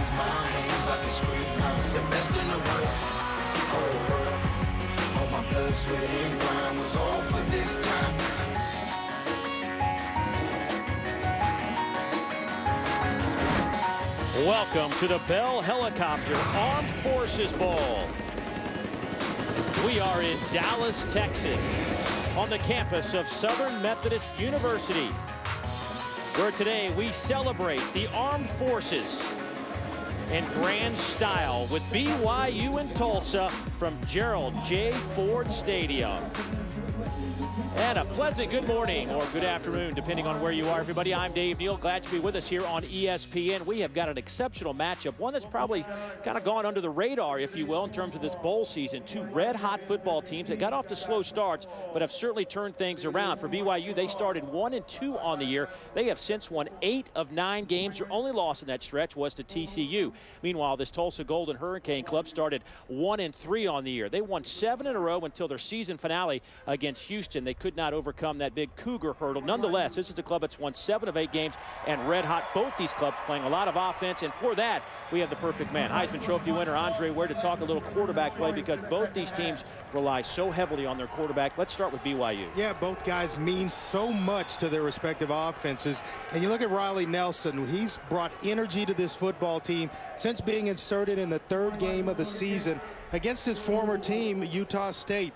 these my hands, I can scream out the best in the world. All my blood, sweat, and grind was all for this time. Welcome to the Bell Helicopter Armed Forces Bowl. We are in Dallas, Texas, on the campus of Southern Methodist University, where today we celebrate the armed forces in grand style with BYU in Tulsa from Gerald J. Ford Stadium. And a pleasant good morning or good afternoon, depending on where you are, everybody. I'm Dave Neal. Glad to be with us here on ESPN. We have got an exceptional matchup, one that's probably kind of gone under the radar, if you will, in terms of this bowl season. Two red-hot football teams that got off to slow starts, but have certainly turned things around. For BYU, they started 1-2 on the year. They have since won 8 of 9 games. Their only loss in that stretch was to TCU. Meanwhile, this Tulsa Golden Hurricane Club started 1-3 on the year. They won 7 in a row until their season finale against Houston. They could not overcome that big Cougar hurdle. Nonetheless, this is a club that's won 7 of 8 games and red hot. Both these clubs playing a lot of offense, and for that, we have the perfect man. Heisman Trophy winner Andre Ware to talk a little quarterback play, because both these teams rely so heavily on their quarterback. Let's start with BYU. Yeah, both guys mean so much to their respective offenses. And you look at Riley Nelson, he's brought energy to this football team since being inserted in the 3rd game of the season against his former team, Utah State.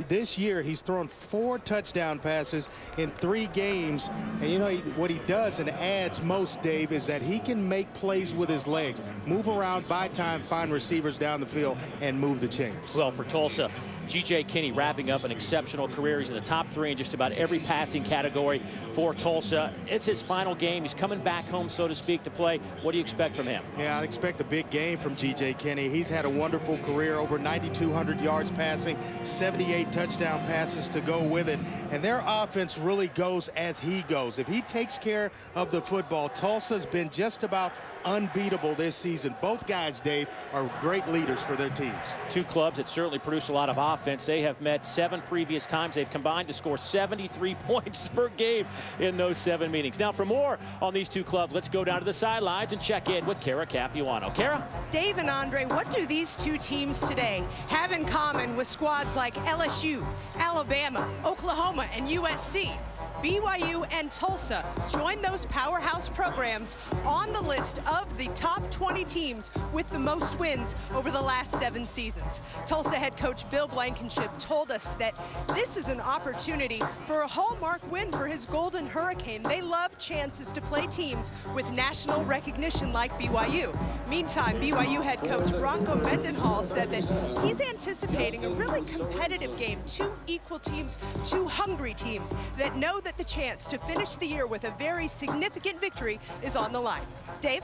This year, he's thrown 4 touchdown passes in 3 games. And you know what he does and adds most, Dave, is that he can make plays with his legs, move around, buy time, find receivers down the field, and move the chains. Well, for Tulsa, CJ Kinne wrapping up an exceptional career. He's in the top 3 in just about every passing category for Tulsa. It's his final game. He's coming back home, so to speak, to play. What do you expect from him? Yeah, I expect a big game from CJ Kinne. He's had a wonderful career, over 9,200 yards passing, 78 touchdown passes to go with it. And their offense really goes as he goes. If he takes care of the football, Tulsa's been just about unbeatable this season. Both guys, Dave, are great leaders for their teams. Two clubs that certainly produce a lot of offense. They have met 7 previous times. They've combined to score 73 points per game in those 7 meetings. Now, for more on these two clubs, let's go down to the sidelines and check in with Kara Capuano. Kara? Dave and Andre, what do these two teams today have in common with squads like LSU, Alabama, Oklahoma, and USC? BYU and Tulsa join those powerhouse programs on the list of the top 20 teams with the most wins over the last 7 seasons. Tulsa head coach Bill Blankenship told us that this is an opportunity for a hallmark win for his Golden Hurricane. They love chances to play teams with national recognition like BYU. Meantime, BYU head coach Bronco Mendenhall said that he's anticipating a really competitive game. 2 equal teams, 2 hungry teams that know that the chance to finish the year with a very significant victory is on the line. Dave?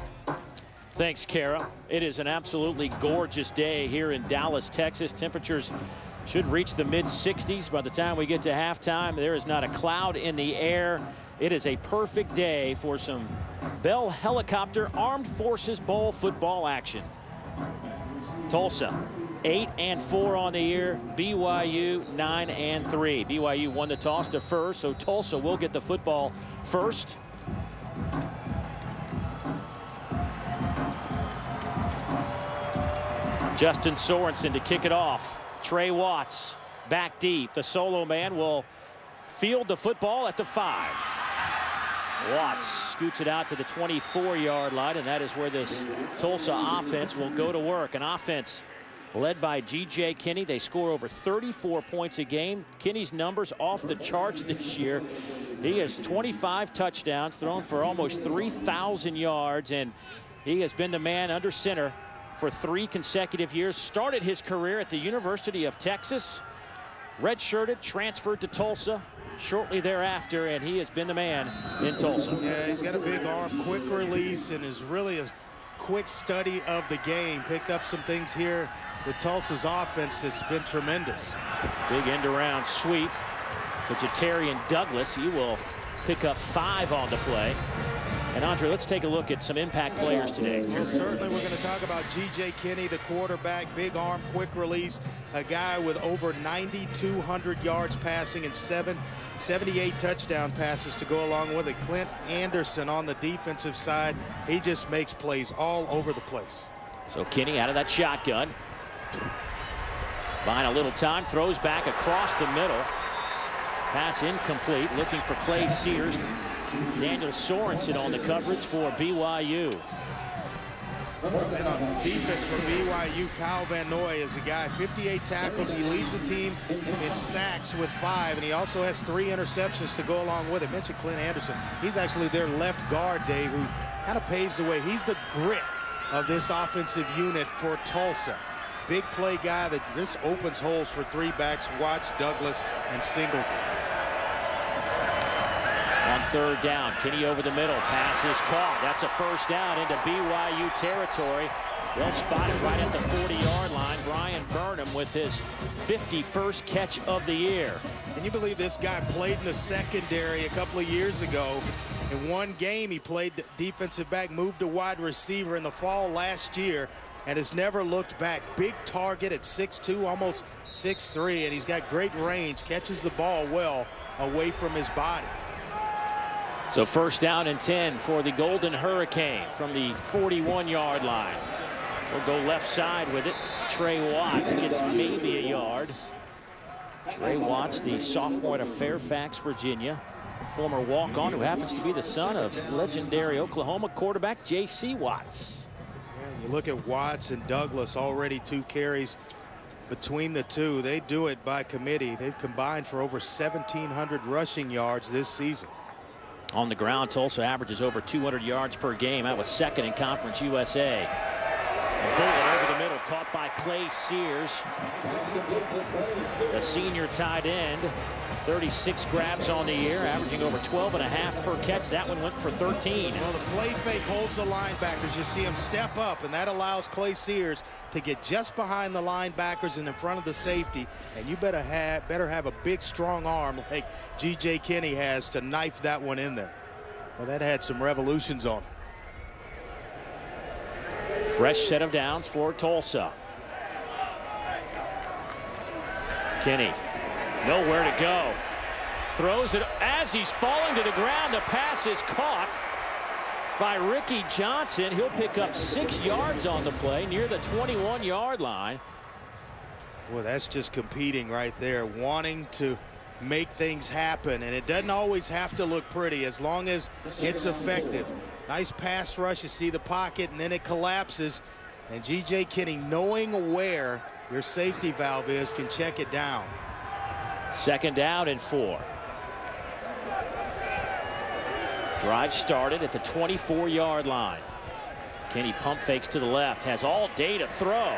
Thanks, Kara. It is an absolutely gorgeous day here in Dallas, Texas. Temperatures should reach the mid-60s by the time we get to halftime. There is not a cloud in the air. It is a perfect day for some Bell Helicopter Armed Forces Bowl football action. Tulsa 8-4 on the year. BYU 9-3. BYU won the toss to first, so Tulsa will get the football first. Justin Sorensen to kick it off. Trey Watts back deep. The solo man will field the football at the 5. Watts scoots it out to the 24-yard line, and that is where this Tulsa offense will go to work. An offense led by CJ Kinne. They score over 34 points a game. Kinne's numbers off the charts this year. He has 25 touchdowns, thrown for almost 3,000 yards, and he has been the man under center for 3 consecutive years. Started his career at the University of Texas, redshirted, transferred to Tulsa shortly thereafter, and he has been the man in Tulsa. Yeah, he's got a big arm, quick release, and is really a quick study of the game. Picked up some things here with Tulsa's offense that's been tremendous. Big end-around sweep to Jatarian Douglas. He will pick up 5 on the play. And Andre, let's take a look at some impact players today. Well, certainly we're going to talk about CJ Kinne, the quarterback, big arm, quick release, a guy with over 9,200 yards passing and 78 touchdown passes to go along with it. Clint Anderson on the defensive side, he just makes plays all over the place. So Kinne out of that shotgun. Buying a little time, throws back across the middle. Pass incomplete, looking for Clay Sears. Daniel Sorensen on the coverage for BYU. And on defense for BYU, Kyle Van Noy is a guy, 58 tackles. He leads the team in sacks with 5, and he also has 3 interceptions to go along with it. Mentioned Clint Anderson. He's actually their left guard, Dave, who kind of paves the way. He's the grit of this offensive unit for Tulsa. Big play guy that just opens holes for 3 backs, Watts, Douglas, and Singleton. On third down, Kinne over the middle. Pass is caught. That's a first down into BYU territory. They'll spot it right at the 40-yard line. Brian Burnham with his 51st catch of the year. Can you believe this guy played in the secondary a couple of years ago? In one game, he played defensive back, moved to wide receiver in the fall last year, and has never looked back. Big target at 6'2", almost 6'3", and he's got great range, catches the ball well away from his body. So first down and 10 for the Golden Hurricane from the 41-yard line. We'll go left side with it. Trey Watts gets maybe a yard. Trey Watts, the sophomore out of Fairfax, Virginia. Former walk-on who happens to be the son of legendary Oklahoma quarterback J.C. Watts. You look at Watts and Douglas, already 2 carries between the two. They do it by committee. They've combined for over 1,700 rushing yards this season. On the ground, Tulsa averages over 200 yards per game. That was second in Conference USA. A bullet over the middle, caught by Clay Sears, the senior tight end. 36 grabs on the year, averaging over 12.5 per catch. That one went for 13. Well, the play fake holds the linebackers. You see him step up, and that allows Clay Sears to get just behind the linebackers and in front of the safety. And you better have a big, strong arm like CJ Kinne has to knife that one in there. Well, that had some revolutions on it. Fresh set of downs for Tulsa. Kinne. Nowhere to go. Throws it as he's falling to the ground. The pass is caught by Ricky Johnson. He'll pick up 6 yards on the play near the 21-yard line. Well, that's just competing right there, wanting to make things happen, and it doesn't always have to look pretty as long as it's effective. Nice pass rush. You see the pocket, and then it collapses, and CJ Kinne, knowing where your safety valve is, can check it down. Second down and 4. Drive started at the 24-yard line. Kinne pump fakes to the left, has all day to throw.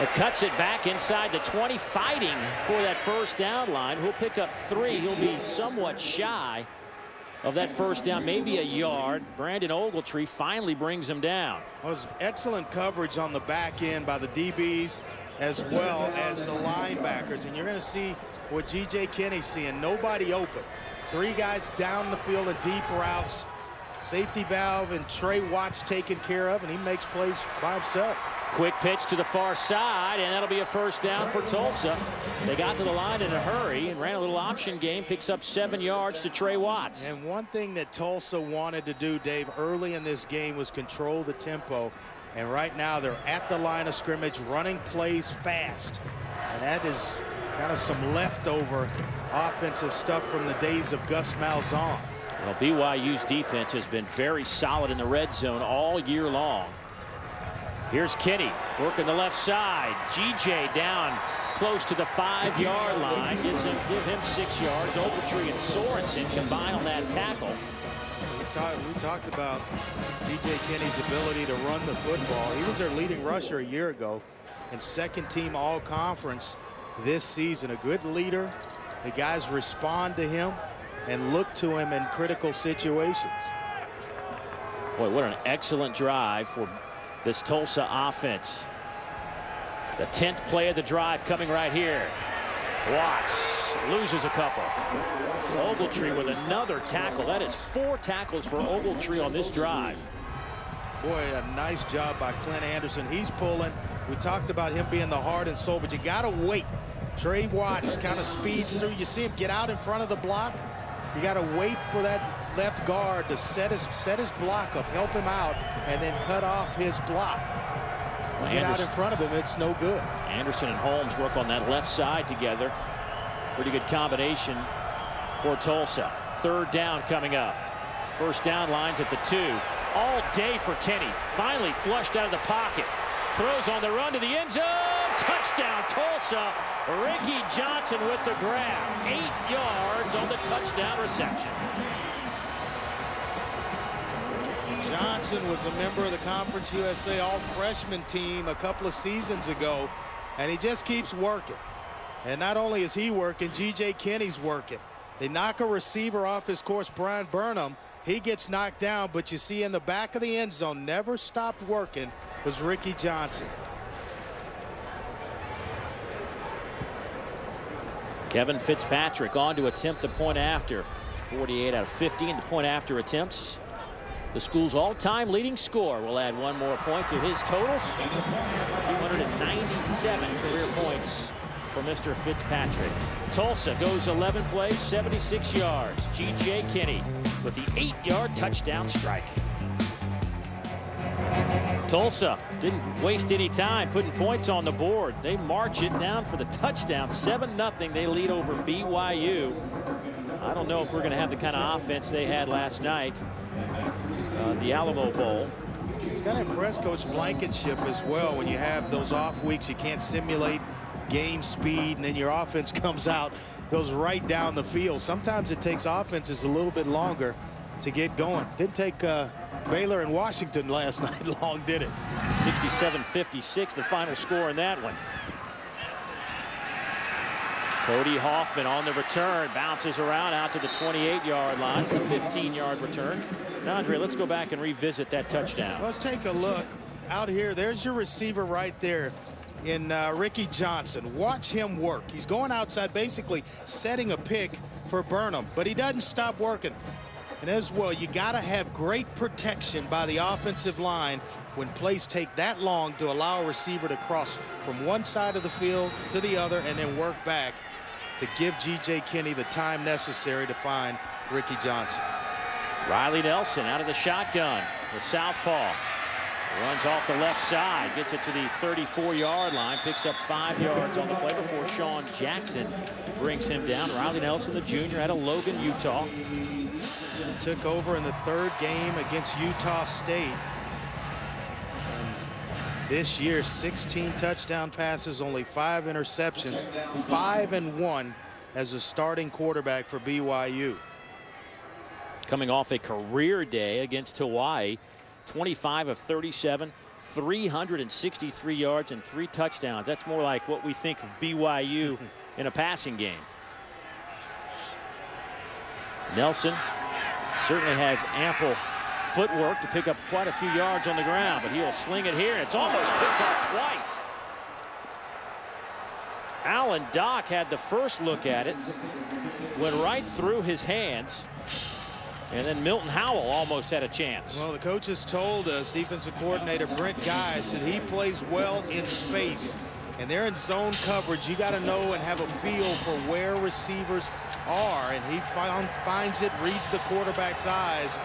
It cuts it back inside the 20, fighting for that first down line. He'll pick up 3. He'll be somewhat shy of that first down, maybe a yard. Brandon Ogletree finally brings him down. Well, it was excellent coverage on the back end by the DBs as well as the linebackers, and you're going to see what CJ Kinne's seeing. Nobody open. 3 guys down the field in deep routes. Safety valve and Trey Watts taken care of, and he makes plays by himself. Quick pitch to the far side, and that'll be a first down for Tulsa. They got to the line in a hurry and ran a little option game, picks up 7 yards to Trey Watts. And one thing that Tulsa wanted to do, Dave, early in this game was control the tempo. And right now they're at the line of scrimmage, running plays fast. And that is kind of some leftover offensive stuff from the days of Gus Malzahn. Well, BYU's defense has been very solid in the red zone all year long. Here's Kinne working the left side. GJ down close to the 5-yard line. Give him 6 yards. Ogletree and Sorensen combine on that tackle. We talked about CJ Kinne's ability to run the football. He was their leading rusher a year ago and second-team all-conference this season. A good leader. The guys respond to him and look to him in critical situations. Boy, what an excellent drive for this Tulsa offense. The 10th play of the drive coming right here. Watts loses a couple. Ogletree with another tackle. That is 4 tackles for Ogletree on this drive. Boy, a nice job by Clint Anderson. He's pulling. We talked about him being the heart and soul, but you got to wait. Trey Watts kind of speeds through. You see him get out in front of the block. You got to wait for that left guard to set his block up, help him out, and then cut off his block. Get out in front of him, it's no good. Anderson and Holmes work on that left side together. Pretty good combination for Tulsa. 3rd down coming up. First down lines at the 2. All day for Kinne. Finally flushed out of the pocket. Throws on the run to the end zone. Touchdown Tulsa. Ricky Johnson with the grab. 8 yards on the touchdown reception. Johnson was a member of the Conference USA All-Freshman team a couple of seasons ago, and he just keeps working. And not only is he working, CJ Kinne's working. They knock a receiver off his course, Brian Burnham. He gets knocked down, but you see in the back of the end zone, never stopped working, was Ricky Johnson. Kevin Fitzpatrick on to attempt the point after. 48 out of 50 in the point after attempts. The school's all-time leading scorer will add 1 more point to his totals. 297 career points for Mr. Fitzpatrick. Tulsa goes 11 plays, 76 yards. CJ Kinne with the 8-yard touchdown strike. Tulsa didn't waste any time putting points on the board. They march it down for the touchdown. 7-0. They lead over BYU. I don't know if we're going to have the kind of offense they had last night. The Alamo Bowl. It's got to impress Coach Blankenship as well. When you have those off weeks, you can't simulate game speed, and then your offense comes out, goes right down the field. Sometimes it takes offenses a little bit longer to get going. Didn't take Baylor and Washington last night long, did it? 67-56, the final score in that one. Cody Hoffman on the return, bounces around out to the 28-yard line. It's a 15-yard return. Now, Andre, let's go back and revisit that touchdown. Let's take a look out here. There's your receiver right there in Ricky Johnson. Watch him work. He's going outside, basically setting a pick for Burnham, but he doesn't stop working. And as well, you got to have great protection by the offensive line when plays take that long to allow a receiver to cross from one side of the field to the other and then work back to give CJ Kinne the time necessary to find Ricky Johnson. Riley Nelson out of the shotgun. The southpaw runs off the left side, gets it to the 34-yard line, picks up 5 yards on the play before Sean Jackson brings him down. Riley Nelson, the junior, out of Logan, Utah. He took over in the 3rd game against Utah State. This year, 16 touchdown passes, only 5 interceptions, 5-1 as a starting quarterback for BYU. Coming off a career day against Hawaii, 25 of 37, 363 yards and 3 touchdowns. That's more like what we think of BYU in a passing game. Nelson certainly has ample footwork to pick up quite a few yards on the ground, but he'll sling it here. It's almost picked off twice. Alan Dock had the first look at it, went right through his hands, and then Milton Howell almost had a chance. Well, the coaches told us, defensive coordinator Brent Guy said he plays well in space, and they're in zone coverage. You got to know and have a feel for where receivers are, and he finds it, reads the quarterback's eyes.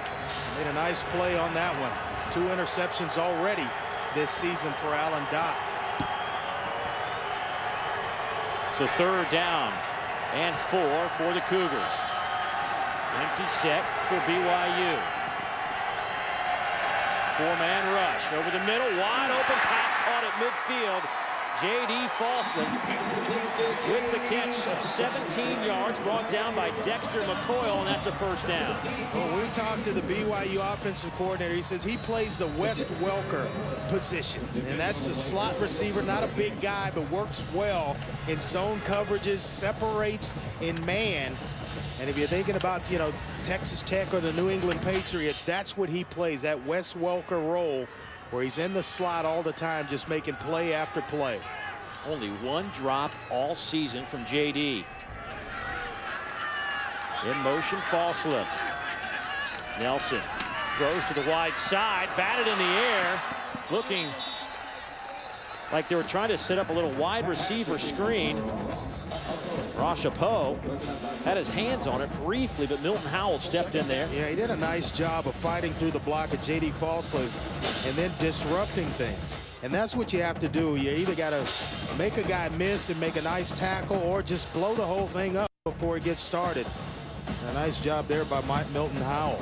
Made a nice play on that one. 2 interceptions already this season for Alan Dock. So 3rd down and 4 for the Cougars. Empty set for BYU. 4-man rush over the middle, wide open pass caught at midfield. J.D. Falsliff with the catch of 17 yards, brought down by Dexter McCoyle, and that's a 1st down. When we talked to the BYU offensive coordinator, he says he plays the Wes Welker position, and that's the slot receiver, not a big guy, but works well in zone coverages, separates in man. And if you're thinking about, you know, Texas Tech or the New England Patriots, that's what he plays, that Wes Welker role, where he's in the slot all the time, just making play after play. Only one drop all season from JD. In motion, Falslev. Nelson throws to the wide side, batted in the air, looking like they were trying to set up a little wide receiver screen. Rochepeau had his hands on it briefly, but Milton Howell stepped in there. Yeah, he did a nice job of fighting through the block of J.D. Falslev and then disrupting things. And that's what you have to do. You either got to make a guy miss and make a nice tackle, or just blow the whole thing up before it gets started. A nice job there by Milton Howell.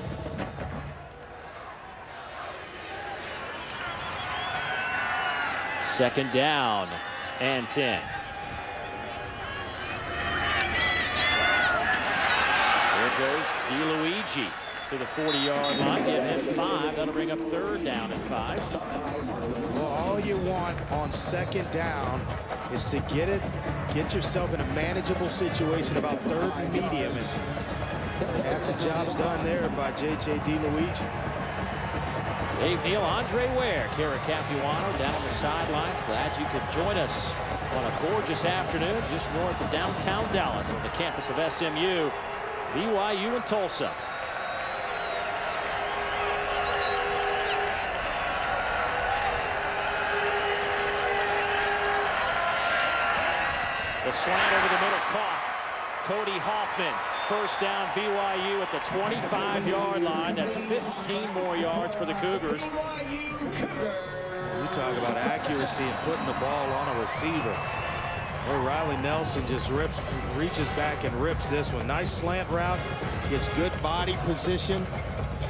Second down and 10. There goes DeLuigi to the 40-yard line. Give him 5. That'll bring up third down and 5. Well, all you want on second down is to get yourself in a manageable situation about third and medium, and half the job's done there by J.J. DeLuigi. Dave Neal, Andre Ware, Kara Capuano down on the sidelines. Glad you could join us on a gorgeous afternoon just north of downtown Dallas on the campus of SMU, BYU and Tulsa. The slant over the middle caught Cody Hoffman. First down BYU at the 25-yard line. That's 15 more yards for the Cougars. You talk about accuracy and putting the ball on a receiver. Well, Riley Nelson just reaches back and rips this one. Nice slant route, gets good body position.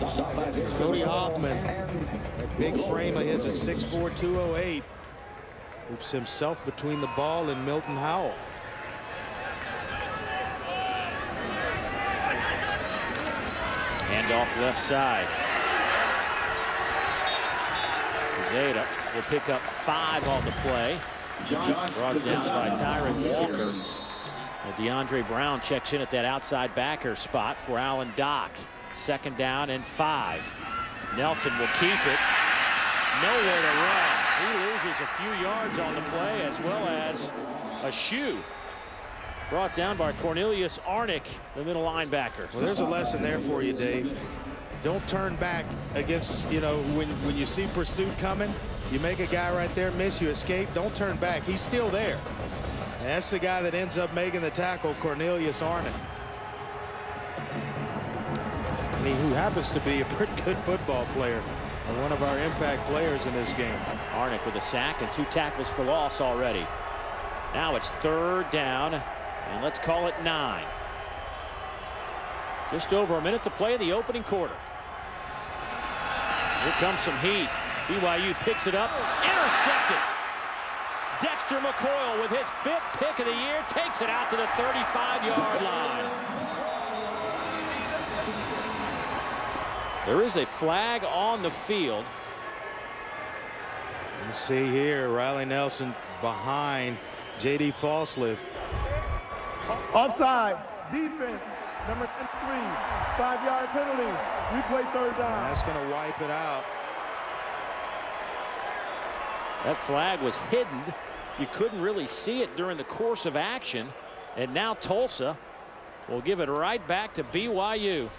And Cody Hoffman, that big frame of his at 6'4", 208, hoops himself between the ball and Milton Howell. Handoff left side. Zeta will pick up 5 on the play. Brought down by Tyron Walker. DeAndre Brown checks in at that outside backer spot for Alan Dock. Second down and 5. Nelson will keep it. Nowhere to run. He loses a few yards on the play, as well as a shoe. Brought down by Cornelius Arnick, the middle linebacker. Well, there's a lesson there for you, Dave. Don't turn back against, when you see pursuit coming, you make a guy right there miss, you escape. Don't turn back. He's still there. And that's the guy that ends up making the tackle, Cornelius Arnick. Who happens to be a pretty good football player and one of our impact players in this game. Arnick with a sack and 2 tackles for loss already. Now it's third down, and let's call it 9. Just over a minute to play in the opening quarter. Here comes some heat. BYU picks it up, intercepted. Dexter McCoyle with his 5th pick of the year takes it out to the 35-yard line. There is a flag on the field. You see here Riley Nelson behind J.D. Falslev. Offside. Defense. Number 3. 5-yard penalty. Replay third down. That's going to wipe it out. That flag was hidden. You couldn't really see it during the course of action. And now Tulsa will give it right back to BYU.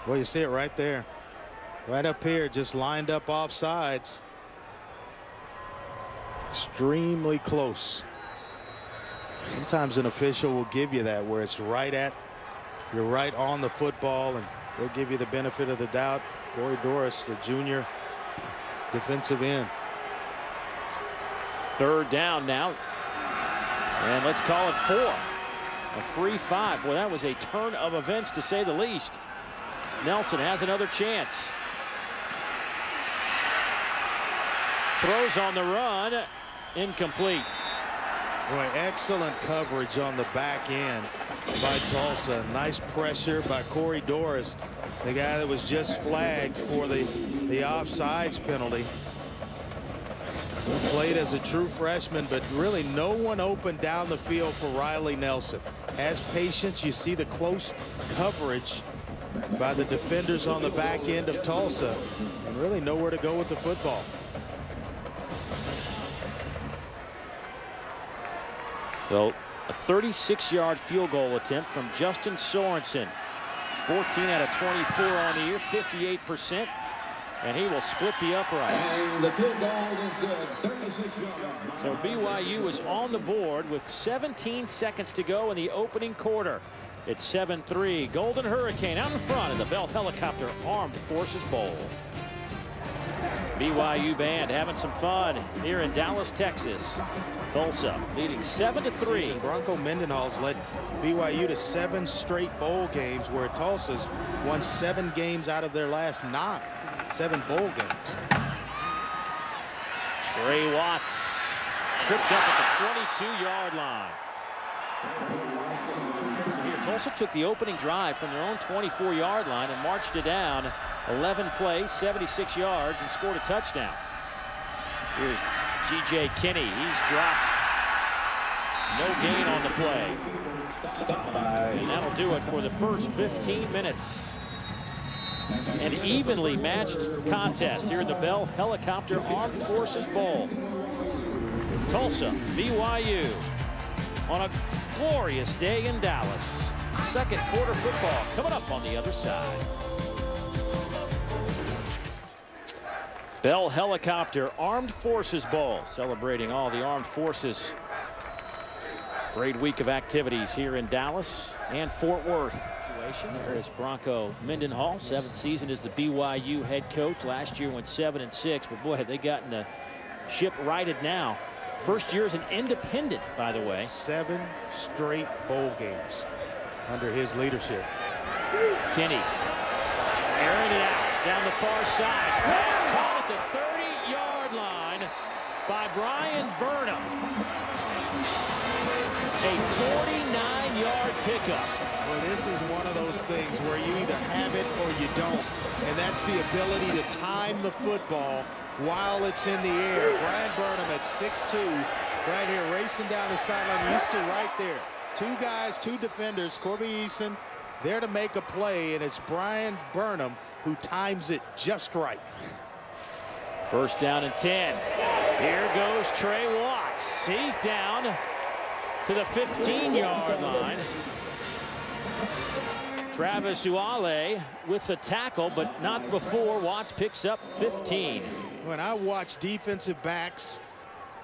Well, you see it right there. Right up here, just lined up off sides. Extremely close. Sometimes an official will give you that, where it's you're right on the football, and they'll give you the benefit of the doubt. Corey Doris, the junior defensive end. Third down now. And let's call it 4. A free 5. Boy, that was a turn of events, to say the least. Nelson has another chance. Throws on the run. Incomplete. Boy, excellent coverage on the back end by Tulsa. Nice pressure by Corey Doris, the guy that was just flagged for the offsides penalty. He played as a true freshman, but really no one open down the field for Riley Nelson. Has patience. You see the close coverage by the defenders on the back end of Tulsa, and really nowhere to go with the football. So a 36-yard field goal attempt from Justin Sorensen. 14 out of 24 on the year, 58%. And he will split the uprights. And the field goal is good, 36 yards. So BYU is on the board with 17 seconds to go in the opening quarter. It's 7-3. Golden Hurricane out in front in the Bell Helicopter Armed Forces Bowl. BYU band having some fun here in Dallas, Texas. Tulsa leading 7-3. Bronco Mendenhall's led BYU to 7 straight bowl games, where Tulsa's won 7 games out of their last 9. 7 bowl games. Trey Watts tripped up at the 22-yard line. So here, Tulsa took the opening drive from their own 24-yard line and marched it down 11 plays, 76 yards, and scored a touchdown. Here's CJ Kinne. He's dropped. No gain on the play. And that'll do it for the first 15 minutes. An evenly matched contest here in the Bell Helicopter Armed Forces Bowl. Tulsa, BYU on a glorious day in Dallas. Second quarter football coming up on the other side. Bell Helicopter Armed Forces Bowl, celebrating all the armed forces. Great week of activities here in Dallas and Fort Worth. There is Bronco Mendenhall, 7th season as the BYU head coach. Last year went 7-6, but boy, have they gotten the ship righted now. First year as an independent, by the way. 7 straight bowl games under his leadership. Kinne airing it out down the far side. Pass caught at the 30-yard line by Brian Burnham. A 49-yard pickup. Well, this is one of those things where you either have it or you don't. And that's the ability to time the football while it's in the air. Brian Burnham at 6'2", right here, racing down the sideline. You see right there, 2 guys, 2 defenders, Corby Eason, there to make a play, and it's Brian Burnham who times it just right. First down and 10. Here goes Trey Watts. He's down to the 15-yard line. Travis Uale with the tackle, but not before. Watts picks up 15. When I watch defensive backs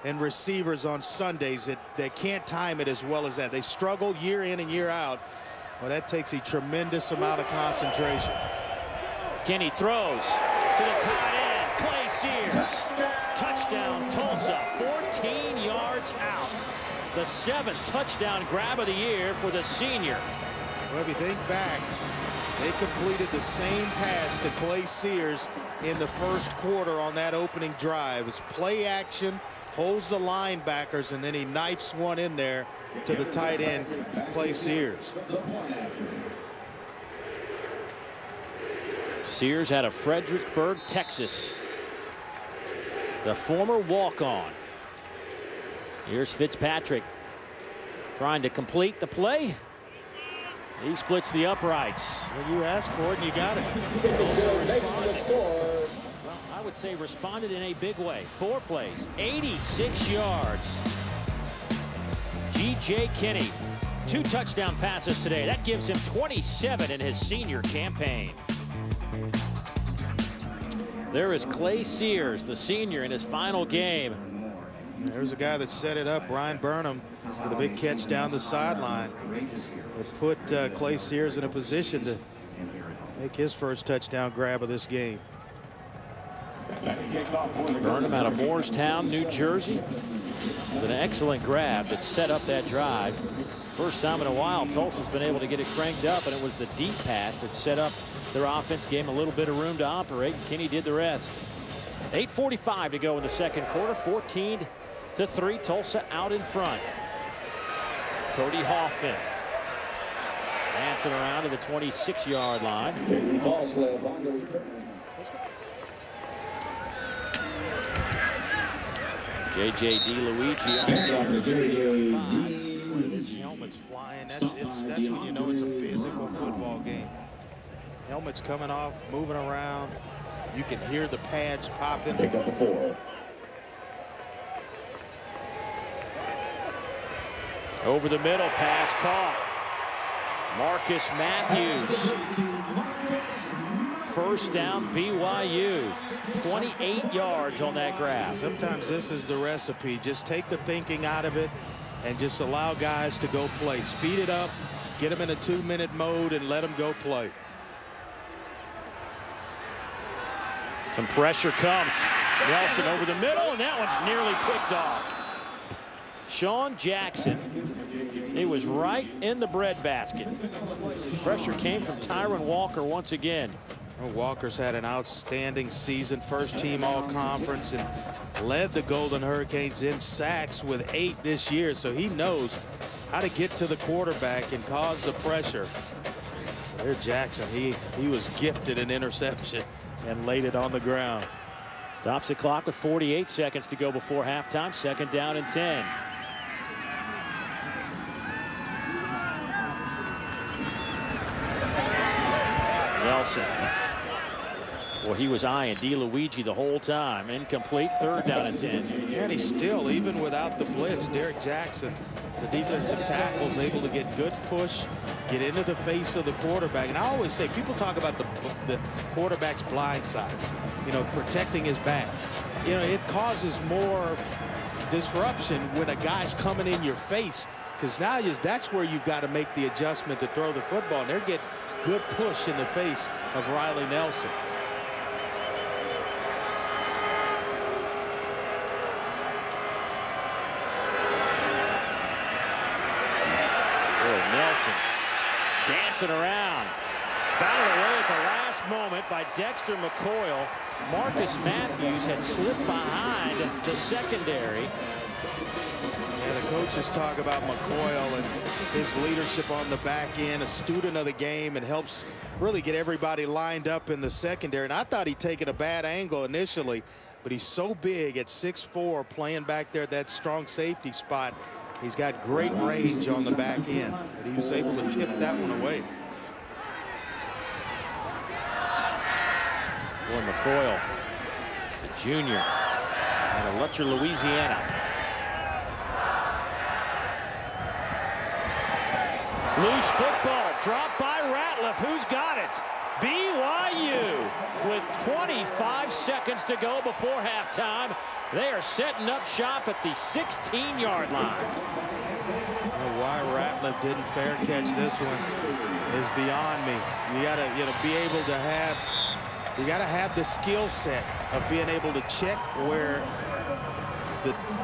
and receivers on Sundays, they can't time it as well as that. They struggle year in and year out. Well, that takes a tremendous amount of concentration. Kinne throws to the tight end, Clay Sears. Touchdown, Tulsa, 14 yards out. The 7th touchdown grab of the year for the senior. Well, if you think back, they completed the same pass to Clay Sears in the first quarter on that opening drive. It's play action, holds the linebackers, and then he knifes one in there to the tight end, Clay Sears. Sears out of Fredericksburg, Texas. The former walk-on. Here's Fitzpatrick trying to complete the play. He splits the uprights. Well, you asked for it and you got it. Tulsa responded. Well, I would say responded in a big way. 4 plays, 86 yards. CJ Kinne, 2 touchdown passes today. That gives him 27 in his senior campaign. There is Clay Sears, the senior, in his final game. There's a guy that set it up, Brian Burnham, with a big catch down the sideline. It put Clay Sears in a position to make his first touchdown grab of this game. Burnham out of Moorestown, New Jersey, with an excellent grab that set up that drive. First time in a while Tulsa's been able to get it cranked up, and it was the deep pass that set up their offense, gave them a little bit of room to operate, and Kinne did the rest. 8:45 to go in the second quarter. 14-3, Tulsa out in front. Cody Hoffman dancing around to the 26-yard line. J.J. DeLuigi on the 5. His helmet's flying. That's when you know it's a physical football game. Helmet's coming off, moving around. You can hear the pads popping. Pick up the 4. Over the middle, pass caught. Marcus Matthews. First down, BYU. 28 yards on that grab. Sometimes this is the recipe. Just take the thinking out of it and just allow guys to go play. Speed it up, get them in a 2-minute mode, and let them go play. Some pressure comes. Nelson over the middle, and that one's nearly picked off. Sean Jackson, he was right in the breadbasket. Pressure came from Tyron Walker once again. Well, Walker's had an outstanding season, first team all-conference, and led the Golden Hurricanes in sacks with 8 this year, so he knows how to get to the quarterback and cause the pressure. There, Jackson, he was gifted an interception and laid it on the ground. Stops the clock with 48 seconds to go before halftime. Second down and 10. Nelson. Well, he was eyeing DeLuigi the whole time. Incomplete. Third down and 10. And he's still, even without the blitz, Derek Jackson, the defensive tackle, is able to get good push, get into the face of the quarterback. And I always say, people talk about the quarterback's blind side, you know, protecting his back. You know, it causes more disruption when a guy's coming in your face, because now that's where you've got to make the adjustment to throw the football. And they're getting good push in the face of Riley Nelson. Nelson dancing around. Battled away at the last moment by Dexter McCoyle. Marcus Matthews had slipped behind the secondary. Yeah, the coaches talk about McCoyle and his leadership on the back end, a student of the game, and helps really get everybody lined up in the secondary. And I thought he'd taken a bad angle initially, but he's so big at 6'4", playing back there at that strong safety spot. He's got great range on the back end, and he was able to tip that one away. Boy, McCoyle, the junior, out of Lutcher, Louisiana. Loose football, dropped by Ratliff. Who's got it? BYU with 25 seconds to go before halftime. They are setting up shop at the 16-yard line. Well, why Ratliff didn't fair catch this one is beyond me. You got to be able to have, you got to have the skill set of being able to check where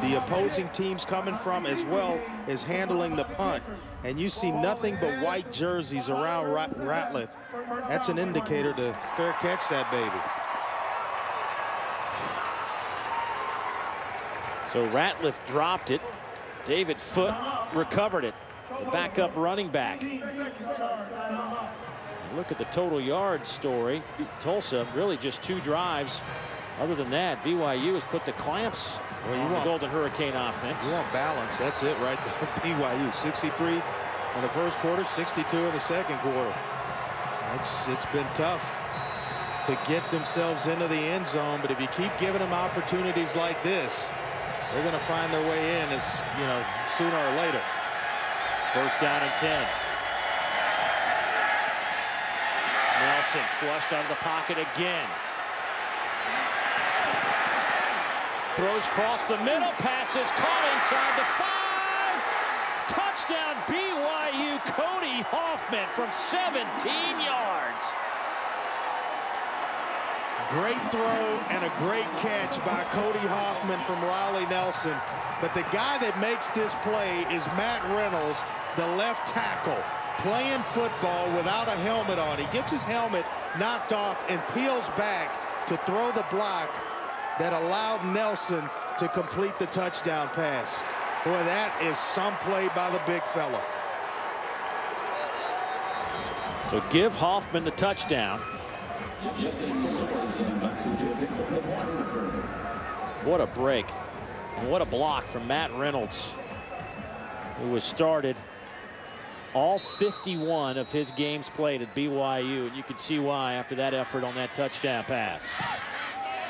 the opposing team's coming from, as well as handling the punt. And you see nothing but white jerseys around Ratliff. That's an indicator to fair catch that baby. So Ratliff dropped it. David Foote recovered it. The backup running back. Look at the total yards story. Tulsa really just 2 drives. Other than that, BYU has put the clamps on the Golden Hurricane offense. You want balance. That's it right there. BYU 63 in the first quarter, 62 in the second quarter. It's been tough to get themselves into the end zone, but if you keep giving them opportunities like this, they're going to find their way in, as you know, sooner or later. First down and 10. Nelson flushed out of the pocket again. Throws across the middle, passes caught inside the 5. Touchdown BYU. Cody Hoffman from 17 yards. Great throw and a great catch by Cody Hoffman from Riley Nelson. But the guy that makes this play is Matt Reynolds, the left tackle, playing football without a helmet on. He gets his helmet knocked off and peels back to throw the block that allowed Nelson to complete the touchdown pass. Boy, that is some play by the big fella. So give Hoffman the touchdown. What a break. And what a block from Matt Reynolds, who was started all 51 of his games played at BYU. And you can see why after that effort on that touchdown pass.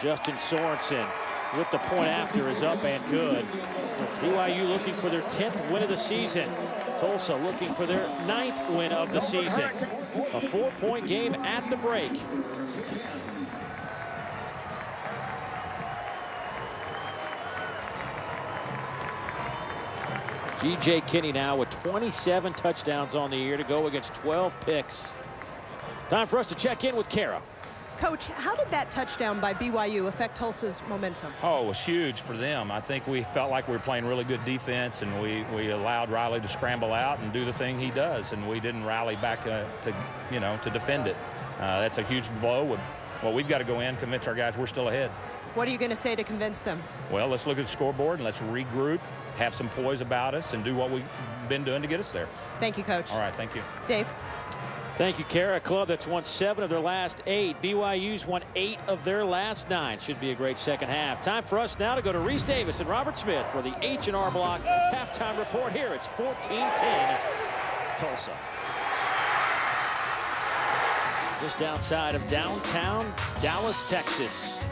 Justin Sorensen with the point after is up and good. So BYU looking for their 10th win of the season. Tulsa looking for their 9th win of the season. A 4-point game at the break. CJ Kinne now with 27 touchdowns on the year to go against 12 picks. Time for us to check in with Kara. Coach, how did that touchdown by BYU affect Tulsa's momentum? Oh, it was huge for them. I think we felt like we were playing really good defense, and we allowed Riley to scramble out and do the thing he does, and we didn't rally back to defend it. That's a huge blow. Well, we've got to go in, convince our guys we're still ahead. What are you going to say to convince them? Well, let's look at the scoreboard and let's regroup, have some poise about us, and do what we've been doing to get us there. Thank you, Coach. All right, thank you. Dave. Thank you, Kara. A club that's won 7 of their last 8. BYU's won 8 of their last 9. Should be a great second half. Time for us now to go to Reese Davis and Robert Smith for the H&R Block halftime report. Here it's 14-10 Tulsa. Just outside of downtown Dallas, Texas.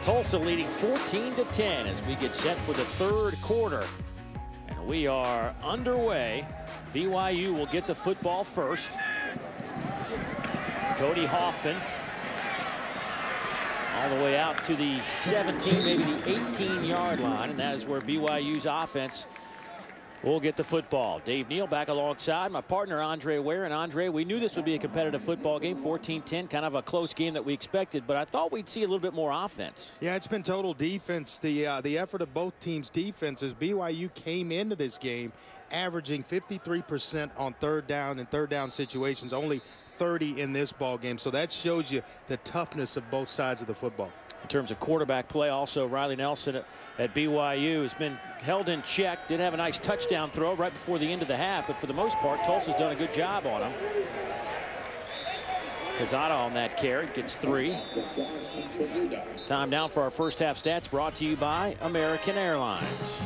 Tulsa leading 14-10 as we get set for the third quarter. And we are underway. BYU will get the football first. Cody Hoffman all the way out to the 17, maybe the 18-yard line, and that is where BYU's offense will get the football. Dave Neal back alongside my partner Andre Ware. And Andre, we knew this would be a competitive football game, 14-10, kind of a close game that we expected, but I thought we'd see a little bit more offense. Yeah, it's been total defense. The effort of both teams' defenses. BYU came into this game averaging 53% on third down and third down situations, only 30 in this ball game. So that shows you the toughness of both sides of the football. In terms of quarterback play, also Riley Nelson at BYU has been held in check. Did have a nice touchdown throw right before the end of the half, but for the most part, Tulsa's done a good job on him. Quezada on that carry gets 3. Time down for our first half stats, brought to you by American Airlines.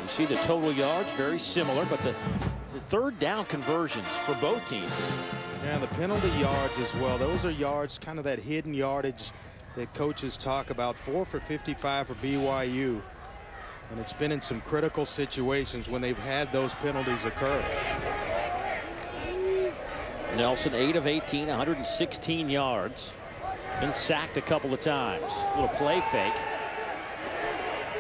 You see the total yards very similar, but the third down conversions for both teams. Yeah, the penalty yards as well. Those are yards, kind of that hidden yardage that coaches talk about. 4 for 55 for BYU. And it's been in some critical situations when they've had those penalties occur. Nelson 8 of 18, 116 yards. Been sacked a couple of times. Little play fake.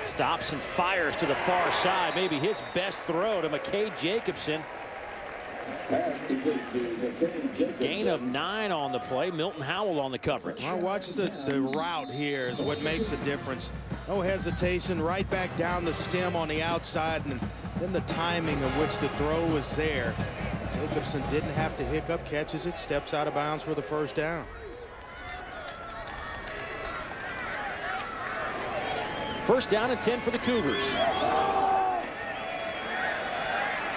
Stops and fires to the far side. Maybe his best throw to McKay Jacobson. Gain of 9 on the play. Milton Howell on the coverage. Well, watch the route here is what makes a difference. No hesitation, right back down the stem on the outside, and then the timing of which the throw was there. Jacobson didn't have to hiccup, catches it, steps out of bounds for the first down. First down and 10 for the Cougars.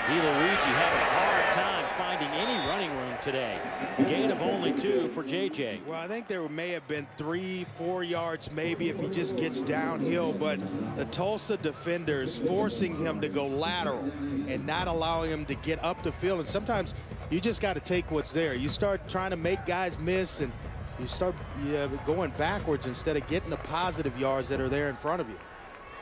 Luigi having a hard time finding any running room today. Gain of only 2 for JJ. Well, I think there may have been 3-4 yards maybe if he just gets downhill, but the Tulsa defenders forcing him to go lateral and not allowing him to get up the field. And sometimes you just got to take what's there. You start trying to make guys miss, and you start going backwards instead of getting the positive yards that are there in front of you.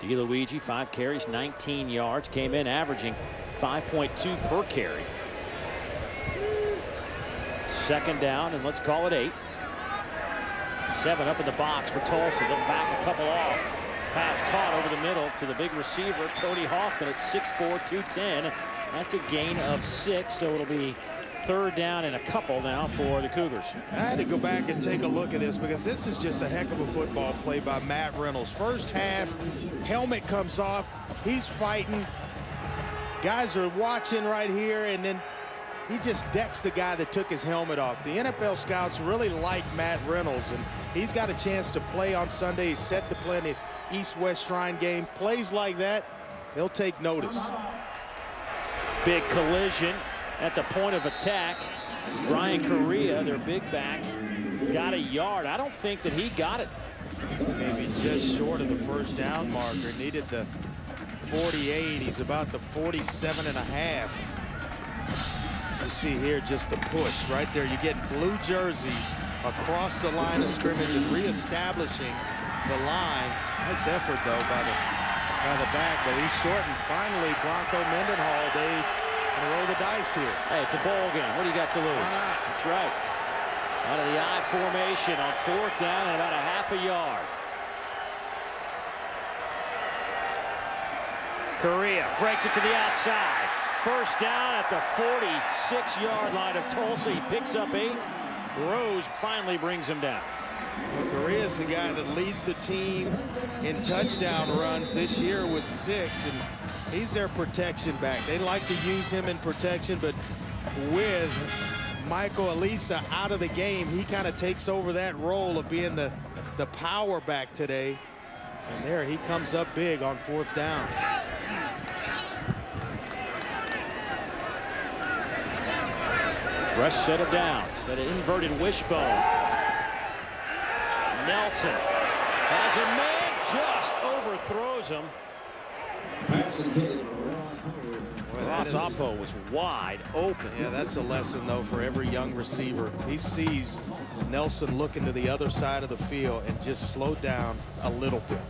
Luigi, 5 carries, 19 yards, came in averaging 5.2 per carry. Second down, and let's call it 8. 7 up in the box for Tulsa. They'll back a couple off. Pass caught over the middle to the big receiver, Cody Hoffman at 6'4", 210. That's a gain of 6, so it'll be third down and a couple now for the Cougars. I had to go back and take a look at this because this is just a heck of a football play by Matt Reynolds. First half, helmet comes off. He's fighting. Guys are watching right here, and then he just decks the guy that took his helmet off. The NFL scouts really like Matt Reynolds, and he's got a chance to play on Sunday. He's set to play in the East-West Shrine game. Plays like that, they'll take notice. Big collision at the point of attack. Brian Correa, their big back, got a yard. I don't think that he got it. Maybe just short of the first down marker. Needed the 48. He's about the 47.5. You see here just the push right there. You're getting blue jerseys across the line of scrimmage and reestablishing the line. Nice effort, though, by the back, but he's shortened. Finally, Bronco Mendenhall, Dave, gonna roll the dice here. Hey, it's a ball game. What do you got to lose? Why not? That's right. Out of the I formation on 4th down and about a half a yard. Correa breaks it to the outside. 1st down at the 46-yard line of Tulsa. He picks up 8. Rose finally brings him down. Well, Correa's the guy that leads the team in touchdown runs this year with 6, and he's their protection back. They like to use him in protection, but with Michael Elisa out of the game, he kind of takes over that role of being the power back today. And there he comes up big on 4th down. Fresh set of downs. That inverted wishbone. Nelson has a man, just overthrows him. Pass intended. Rosapo was wide open. Yeah, that's a lesson, though, for every young receiver. He sees Nelson looking to the other side of the field and just slow down a little bit.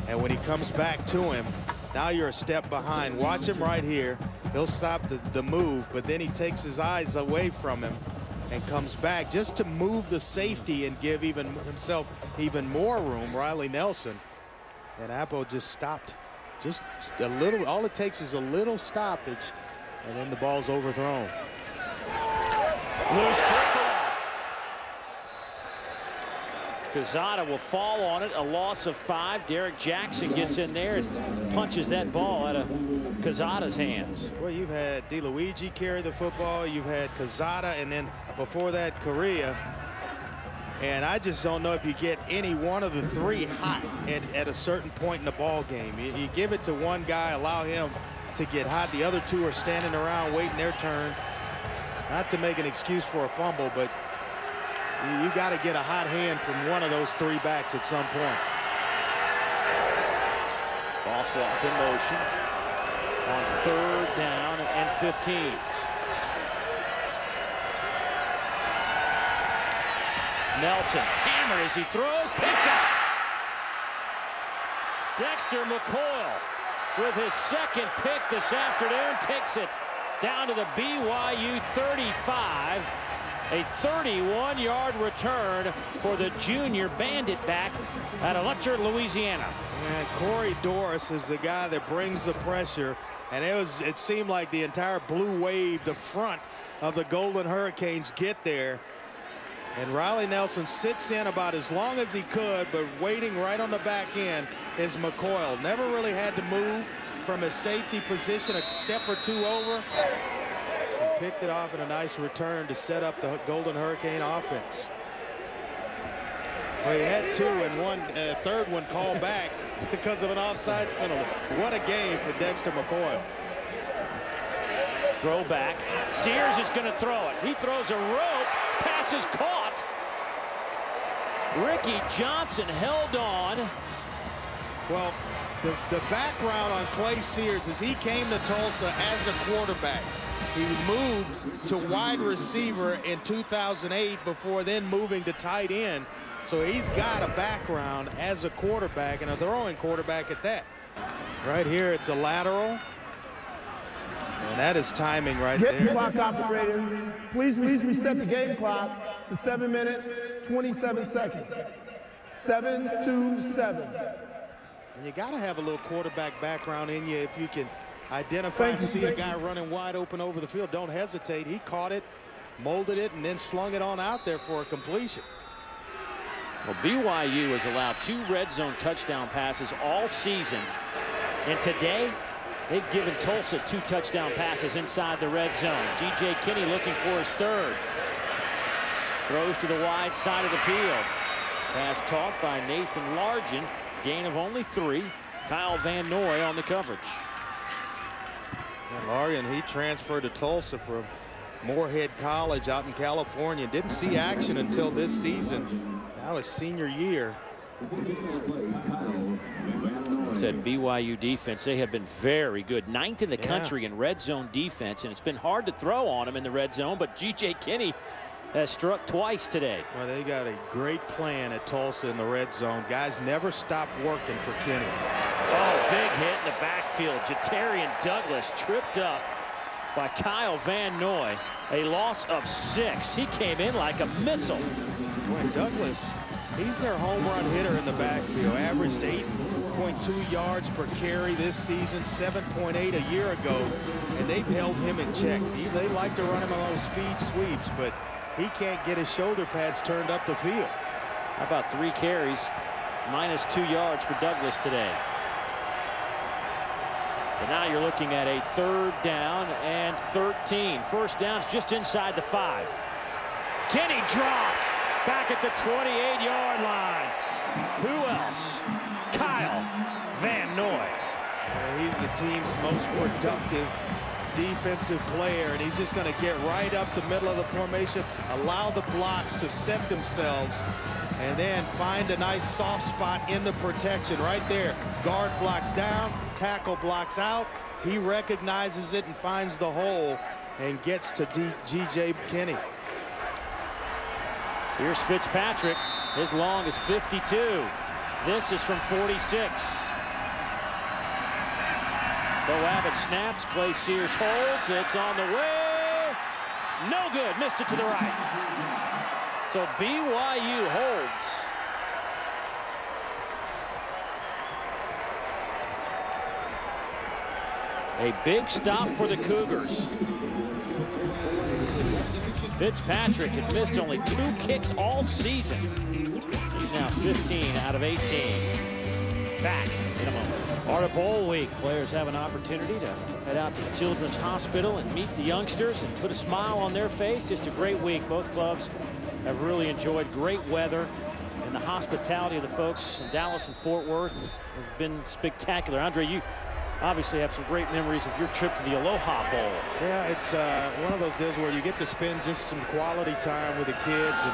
And when he comes back to him, now you're a step behind. Watch him right here. He'll stop the move, but then he takes his eyes away from him and comes back just to move the safety and give himself even more room. Riley Nelson. And Appo just stopped. Just a little. All it takes is a little stoppage, and then the ball's overthrown. Loose football. Quezada will fall on it. A loss of 5. Derek Jackson gets in there and punches that ball out of Quezada's hands. Well, you've had DeLuigi carry the football. You've had Quezada, and then before that, Correa. And I just don't know if you get any one of the 3 hot at a certain point in the ball game. You give it to one guy, allow him to get hot. The other 2 are standing around waiting their turn. Not to make an excuse for a fumble, but you got to get a hot hand from one of those 3 backs at some point. Vosloff in motion on 3rd down and 15. Nelson hammered as he throws, picked up. Dexter McCoy with his 2nd pick this afternoon takes it down to the BYU 35. A 31-yard return for the junior bandit back out of Luncher, Louisiana. And Corey Doris is the guy that brings the pressure, and it seemed like the entire blue wave, the front of the Golden Hurricanes, get there. And Riley Nelson sits in about as long as he could, but waiting right on the back end is McCoy. Never really had to move from his safety position a step or 2 over. And picked it off in a nice return to set up the Golden Hurricane offense. Well, he had 2 and one, 3rd one called back because of an offsides penalty. What a game for Dexter McCoy. Throw back. Sears is going to throw it. He throws a rope. Pass is caught. Ricky Johnson held on. Well, the background on Clay Sears is he came to Tulsa as a quarterback. He moved to wide receiver in 2008 before then moving to tight end. So he's got a background as a quarterback and a throwing quarterback at that. Right here, it's a lateral. And that is timing right there. Get the clock operator. Please reset the game clock to 7 minutes, 27 seconds. 7-2-7. And you got to have a little quarterback background in you if you can identify and see a guy running wide open over the field. Don't hesitate. He caught it, molded it, and then slung it on out there for a completion. Well, BYU has allowed 2 red zone touchdown passes all season. And today, they've given Tulsa 2 touchdown passes inside the red zone. CJ Kinne looking for his 3rd. Throws to the wide side of the field. Pass caught by Nathan Largent. Gain of only 3. Kyle Van Noy on the coverage. And Largent, he transferred to Tulsa from Moorhead College out in California. Didn't see action until this season. Now his senior year. Said BYU defense, they have been very good. 9th in the country in red zone defense, and it's been hard to throw on them in the red zone, but CJ Kinne has struck twice today. Well, they got a great plan at Tulsa in the red zone. Guys never stop working for Kinne. Oh, big hit in the backfield. Jatarian Douglas tripped up by Kyle Van Noy. A loss of 6. He came in like a missile. Boy, Douglas, he's their home run hitter in the backfield. Averaged 8.2 yards per carry this season, 7.8 a year ago, and they've held him in check. They like to run him on those speed sweeps, but he can't get his shoulder pads turned up the field. How about 3 carries, -2 yards for Douglas today. So now you're looking at a 3rd down and 13. First down's just inside the 5. Kinne dropped back at the 28-yard line. Who else? Kyle Van Noy. He's the team's most productive defensive player, and he's just going to get right up the middle of the formation, allow the blocks to set themselves, and then find a nice soft spot in the protection right there. Guard blocks down, tackle blocks out. He recognizes it and finds the hole and gets to CJ Kinne. Here's Fitzpatrick. His long is 52. This is from 46. Bo Abbott snaps. Clay Sears holds. It's on the way. No good. Missed it to the right. So BYU holds. A big stop for the Cougars. Fitzpatrick had missed only 2 kicks all season. He's now 15 out of 18. Back in a moment. Part of bowl week, players have an opportunity to head out to the Children's Hospital and meet the youngsters and put a smile on their face. Just a great week. Both clubs have really enjoyed great weather, and the hospitality of the folks in Dallas and Fort Worth has been spectacular. Andre, you obviously have some great memories of your trip to the Aloha Bowl. Yeah, it's one of those days where you get to spend just some quality time with the kids, and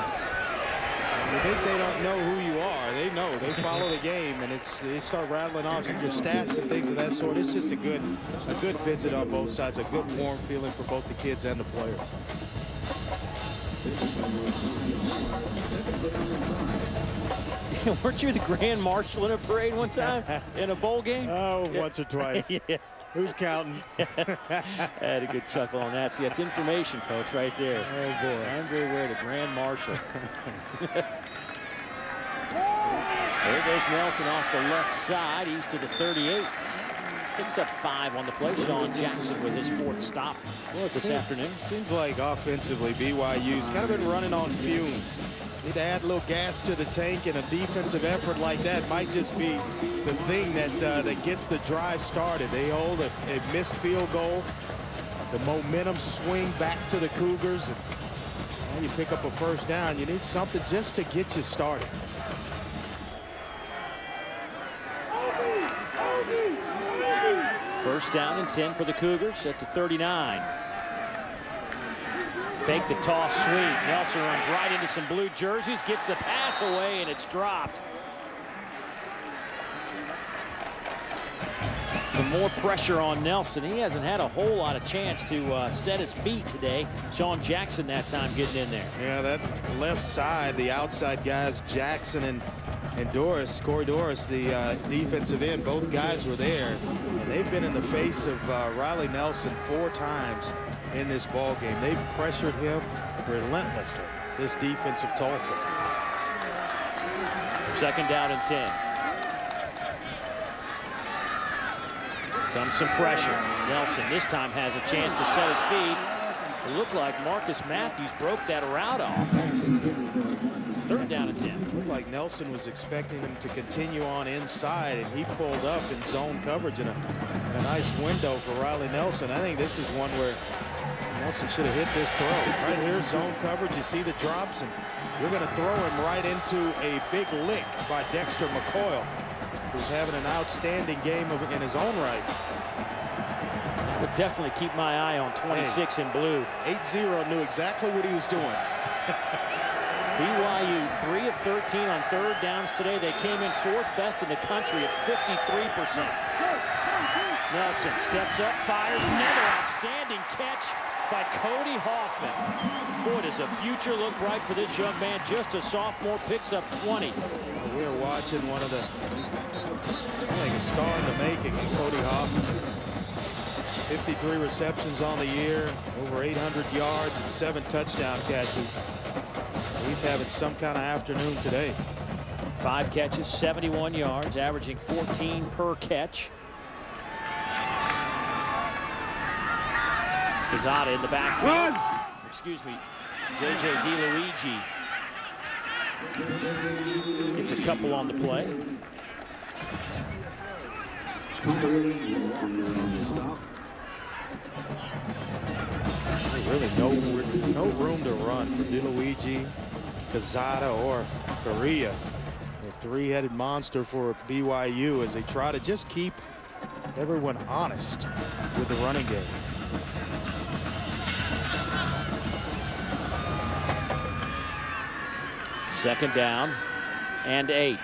you think they don't know who you are. They know. They follow the game, and they start rattling off some of your stats and things of that sort. It's just a good visit on both sides, a good warm feeling for both the kids and the players. Weren't you the grand marshal in a parade one time in a bowl game? Oh, once or twice. Yeah. Who's counting? I had a good chuckle on that. See, that's information, folks, right there. Oh, boy. Andre Ware, the grand marshal. There goes Nelson off the left side, east of the 38. Picks up 5 on the play. Sean Jackson with his 4th stop this afternoon. Seems like offensively, BYU's kind of been running on fumes. Need to add a little gas to the tank, and a defensive effort like that might just be the thing that gets the drive started. They hold a missed field goal. The momentum swing back to the Cougars. And now you pick up a 1st down. You need something just to get you started. First down and 10 for the Cougars at the 39. Fake the toss sweep. Nelson runs right into some blue jerseys, gets the pass away, and it's dropped. Some more pressure on Nelson. He hasn't had a whole lot of chance to set his feet today. Sean Jackson that time getting in there. Yeah, that left side, the outside guys, Jackson and Doris, Corey Doris, the defensive end, both guys were there. And they've been in the face of Riley Nelson 4 times in this ball game. They've pressured him relentlessly, this defense of Tulsa. 2nd down and 10. Comes some pressure. Nelson this time has a chance to set his feet. It looked like Marcus Matthews broke that route off. 3rd down and 10. Looked like Nelson was expecting him to continue on inside, and he pulled up in zone coverage in a nice window for Riley Nelson. I think this is one where Nelson should have hit this throw. Right here, zone coverage. You see the drops, and you're going to throw him right into a big lick by Dexter McCoyle, who's having an outstanding game in his own right. I would definitely keep my eye on 26 in blue. 8-0 knew exactly what he was doing. BYU 3 of 13 on 3rd downs today. They came in 4th best in the country at 53%. Nelson steps up, fires, another outstanding catch by Cody Hoffman. Boy, does a future look bright for this young man. Just a sophomore, picks up 20. We're watching one of the, I think, a star in the making in Cody Hoffman. 53 receptions on the year, over 800 yards and 7 touchdown catches. He's having some kind of afternoon today. 5 catches, 71 yards, averaging 14 per catch. Pizzata in the backfield. Excuse me, JJ DiLuigi gets a couple on the play. Really no room to run for DiLuigi, Pizzata, or Correa. A three-headed monster for BYU as they try to just keep everyone honest with the running game. Second down and 8.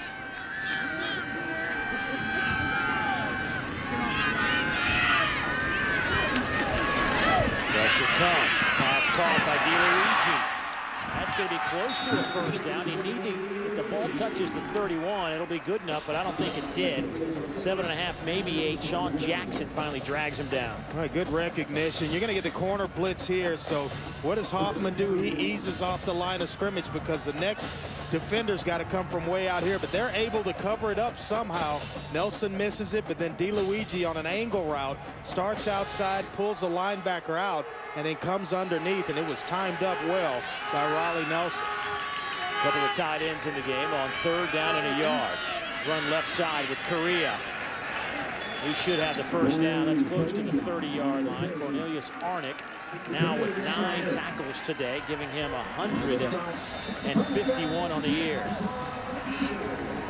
Pressure comes. Pass caught by DiLuigi. That's going to be close to a first down. You need to, if the ball touches the 31, it'll be good enough, but I don't think it did. 7.5, maybe 8. Sean Jackson finally drags him down. All right, good recognition. You're going to get the corner blitz here. So what does Hoffman do? He eases off the line of scrimmage because the next defender's got to come from way out here, but they're able to cover it up somehow. Nelson misses it, but then DiLuigi on an angle route starts outside, pulls the linebacker out, and then comes underneath, and it was timed up well by Riley Nelson. A couple of tight ends in the game on 3rd down and a yard. Run left side with Correa. He should have the first down. That's close to the 30-yard line. Cornelius Arnick now with 9 tackles today, giving him 151 on the year.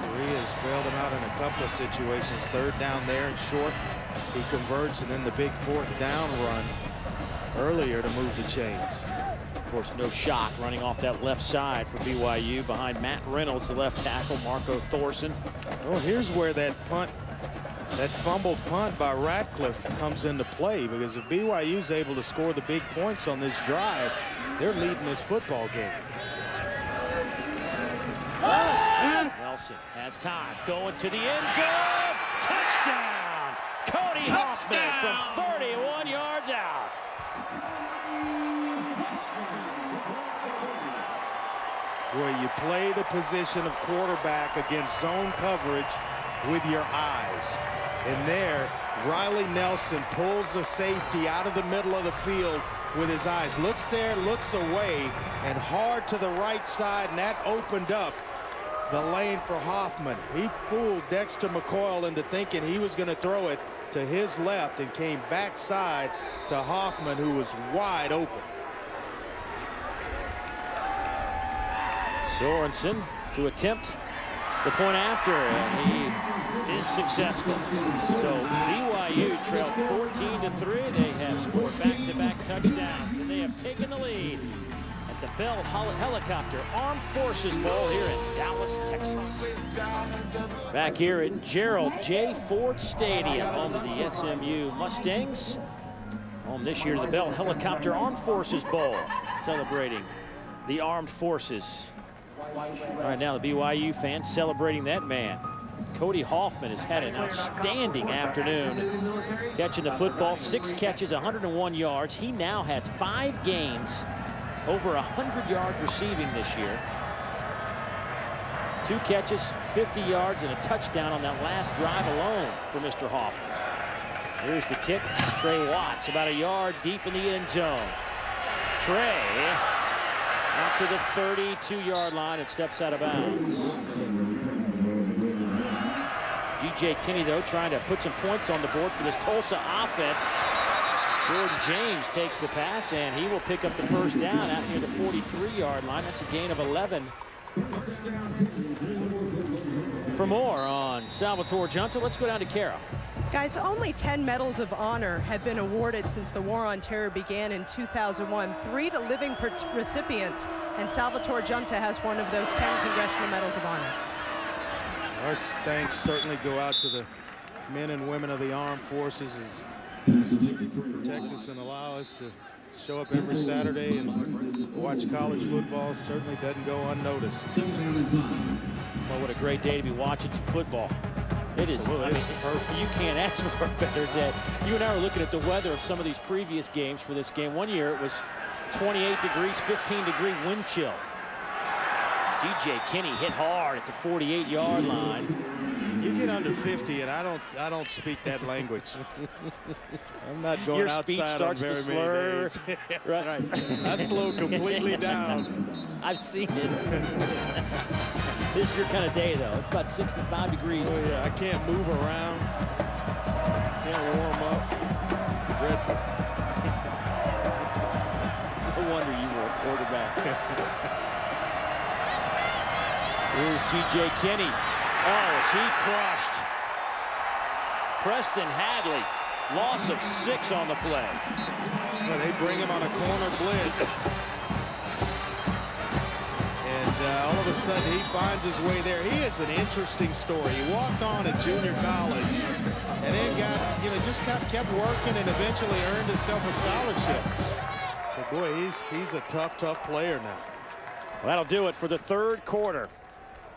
Correa's bailed him out in a couple of situations. 3rd down there and short. He converts, and then the big 4th down run earlier to move the chains. Of course, no shock running off that left side for BYU behind Matt Reynolds, the left tackle, Marco Thorson. Oh, here's where that punt, that fumbled punt by Ratcliffe comes into play, because if BYU's able to score the big points on this drive, they're leading this football game. Nelson has time, going to the end zone. Touchdown! Cody Hoffman from 31 yards out. Where you play the position of quarterback against zone coverage with your eyes. And there, Riley Nelson pulls the safety out of the middle of the field with his eyes. Looks there, looks away, and hard to the right side, and that opened up the lane for Hoffman. He fooled Dexter McCoyle into thinking he was going to throw it to his left and came backside to Hoffman, who was wide open. Sorensen to attempt the point after, and he is successful. So BYU trailed 14-3. They have scored back-to-back touchdowns, and they have taken the lead at the Bell Helicopter Armed Forces Bowl here in Dallas, Texas. Back here at Gerald J. Ford Stadium, home of the SMU Mustangs. Home this year to the Bell Helicopter Armed Forces Bowl, celebrating the armed forces. All right, now the BYU fans celebrating that man. Cody Hoffman has had an outstanding afternoon catching the football. 6 catches, 101 yards. He now has 5 games over 100 yards receiving this year. 2 catches, 50 yards, and a touchdown on that last drive alone for Mr. Hoffman. Here's the kick. Trey Watts about a yard deep in the end zone. Trey out to the 32-yard line and steps out of bounds. CJ Kinne, though, trying to put some points on the board for this Tulsa offense. Jordan James takes the pass, and he will pick up the first down out near the 43-yard line. That's a gain of 11. For more on Salvatore Johnson, let's go down to Kara. Guys, only 10 medals of honor have been awarded since the War on Terror began in 2001. 3 to living recipients, and Salvatore Giunta has one of those 10 Congressional Medals of Honor. Our thanks certainly go out to the men and women of the armed forces as protect us and allow us to show up every Saturday and watch college football certainly doesn't go unnoticed. Well, what a great day to be watching some football. It is. Well, it's perfect. You can't ask for a better day. You and I were looking at the weather of some of these previous games for this game. One year it was 28 degrees, 15-degree wind chill. CJ Kinne hit hard at the 48-yard line. You get under 50, and I don't speak that language. I'm not going Your outside speech starts on to very slur. many days. That's right. I slow completely down. I've seen it. This is your kind of day, though. It's about 65 degrees. Oh, yeah, I can't move around. Can't warm up. Dreadful. No wonder you were a quarterback. Here's CJ Kinne. Oh, is he crushed? Preston Hadley, loss of 6 on the play. Well, they bring him on a corner blitz. And all of a sudden, he finds his way there. He is an interesting story. He walked on at junior college and then got, just kept working and eventually earned himself a scholarship. But boy, he's a tough player now. Well, that'll do it for the third quarter.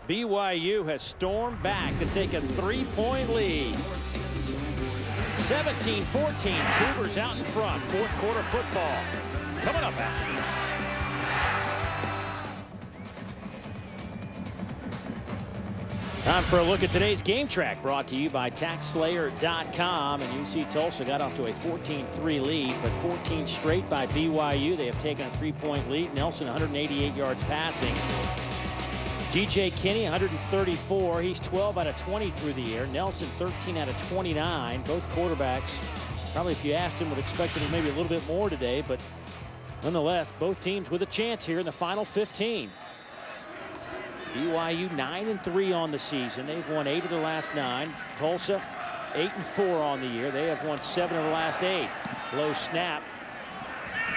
BYU has stormed back to take a 3-point lead. 17-14, Cougars out in front. Fourth quarter football coming up after this. Time for a look at today's game track, brought to you by TaxSlayer.com. And UC Tulsa got off to a 14-3 lead, but 14 straight by BYU. They have taken a 3-point lead. Nelson 188 yards passing. CJ Kinne 134. He's 12 out of 20 through the air. Nelson 13 out of 29. Both quarterbacks, probably if you asked him, would expect him maybe a little bit more today, but nonetheless, both teams with a chance here in the final 15. BYU 9-3 on the season. They've won 8 of their last 9. Tulsa 8-4 on the year. They have won 7 of the last 8. Low snap.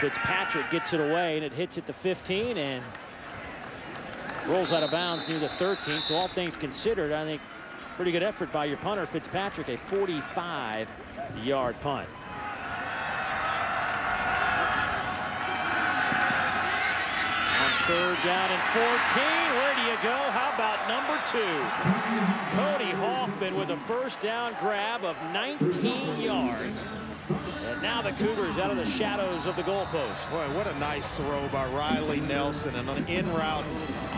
Fitzpatrick gets it away, and it hits at the 15 and rolls out of bounds near the 13. So all things considered, I think pretty good effort by your punter, Fitzpatrick, a 45-yard punt. On third down and 14, where do you go? How about number 2? Cody Hoffman with a first down grab of 19 yards. And now the Cougars out of the shadows of the goalpost. Boy, what a nice throw by Riley Nelson, and an in route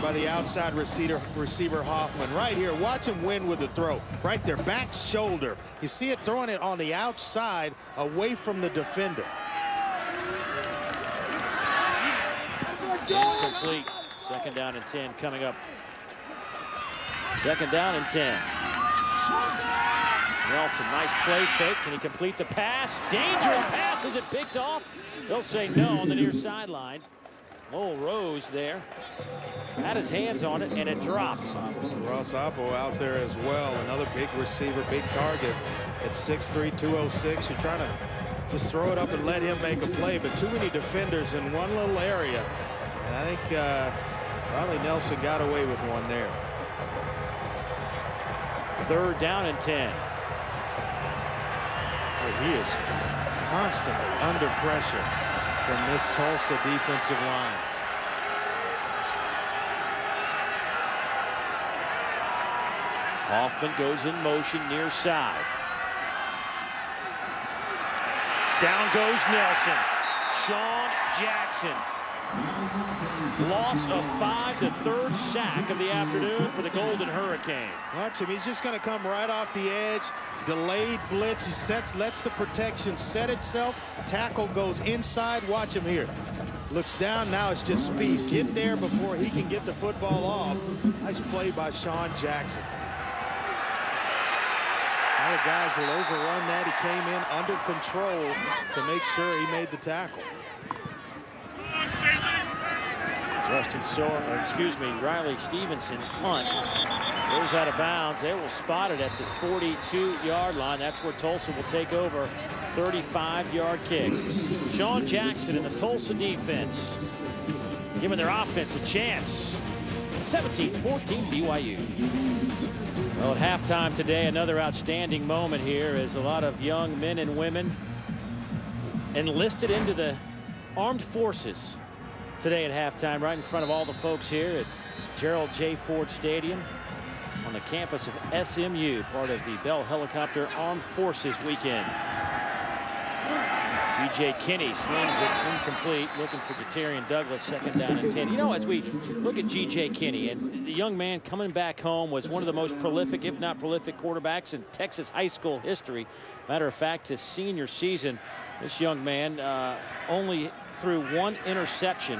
by the outside receiver Hoffman. Right here, watch him win with the throw. Right there, back shoulder. You see it throwing it on the outside away from the defender. Incomplete. Second down and 10 coming up. Second down and 10. Nelson, nice play fake. Can he complete the pass? Dangerous pass. Is it picked off? They'll say no on the near sideline. Lowell Rose there. Had his hands on it, and it dropped. Ross Oppo out there as well. Another big receiver, big target at 6'3", 206. You're trying to just throw it up and let him make a play, but too many defenders in one little area. And I think Riley Nelson got away with one there. Third down and 10. He is constantly under pressure from this Tulsa defensive line. Hoffman goes in motion near side. Down goes Nelson. Sean Jackson. Loss of 5, the third sack of the afternoon for the Golden Hurricane. Watch him. He's just going to come right off the edge. Delayed blitz. He lets the protection set itself. Tackle goes inside. Watch him here. Looks down. Now it's just speed. Get there before he can get the football off. Nice play by Sean Jackson. Other guys will overrun that. He came in under control to make sure he made the tackle. Riley Stevenson's punt goes out of bounds. They will spot it at the 42-yard line. That's where Tulsa will take over. 35-yard kick. Sean Jackson and the Tulsa defense giving their offense a chance. 17-14 BYU. Well, at halftime today, another outstanding moment here as a lot of young men and women enlisted into the Armed Forces today at halftime, right in front of all the folks here at Gerald J. Ford Stadium on the campus of SMU, part of the Bell Helicopter Armed Forces weekend. CJ Kinne slings it incomplete, looking for Jatarian Douglas, second down and 10. You know, as we look at CJ Kinne, and the young man coming back home was one of the most prolific, if not prolific, quarterbacks in Texas high school history. Matter of fact, his senior season, this young man only threw 1 interception,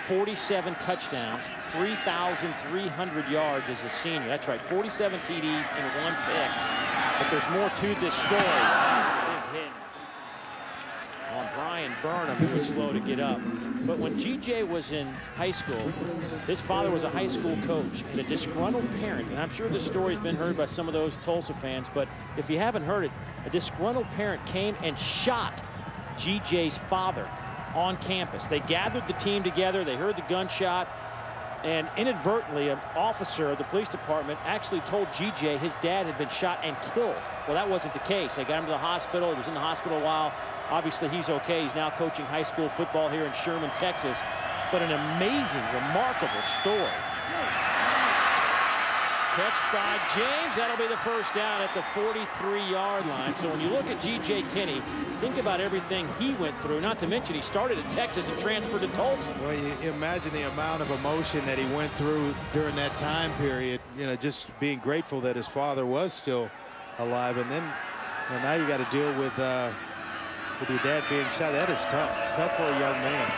47 touchdowns, 3,300 yards as a senior. That's right, 47 TDs and 1 pick. But there's more to this story. Big hit on Brian Burnham, who was slow to get up. But when GJ was in high school, his father was a high school coach, and a disgruntled parent, and I'm sure this story's been heard by some of those Tulsa fans, but if you haven't heard it, a disgruntled parent came and shot GJ's father on campus. They gathered the team together, they heard the gunshot, and inadvertently an officer of the police department actually told GJ his dad had been shot and killed. Well, that wasn't the case. They got him to the hospital. He was in the hospital a while. Obviously, he's okay. He's now coaching high school football here in Sherman, Texas. But an amazing, remarkable story. Catch by James. That'll be the first down at the 43-yard line. So when you look at CJ Kinne, think about everything he went through. Not to mention he started at Texas and transferred to Tulsa. Well, you imagine the amount of emotion that he went through during that time period. You know, just being grateful that his father was still alive, and then now you got to deal with your dad being shot. That is tough for a young man.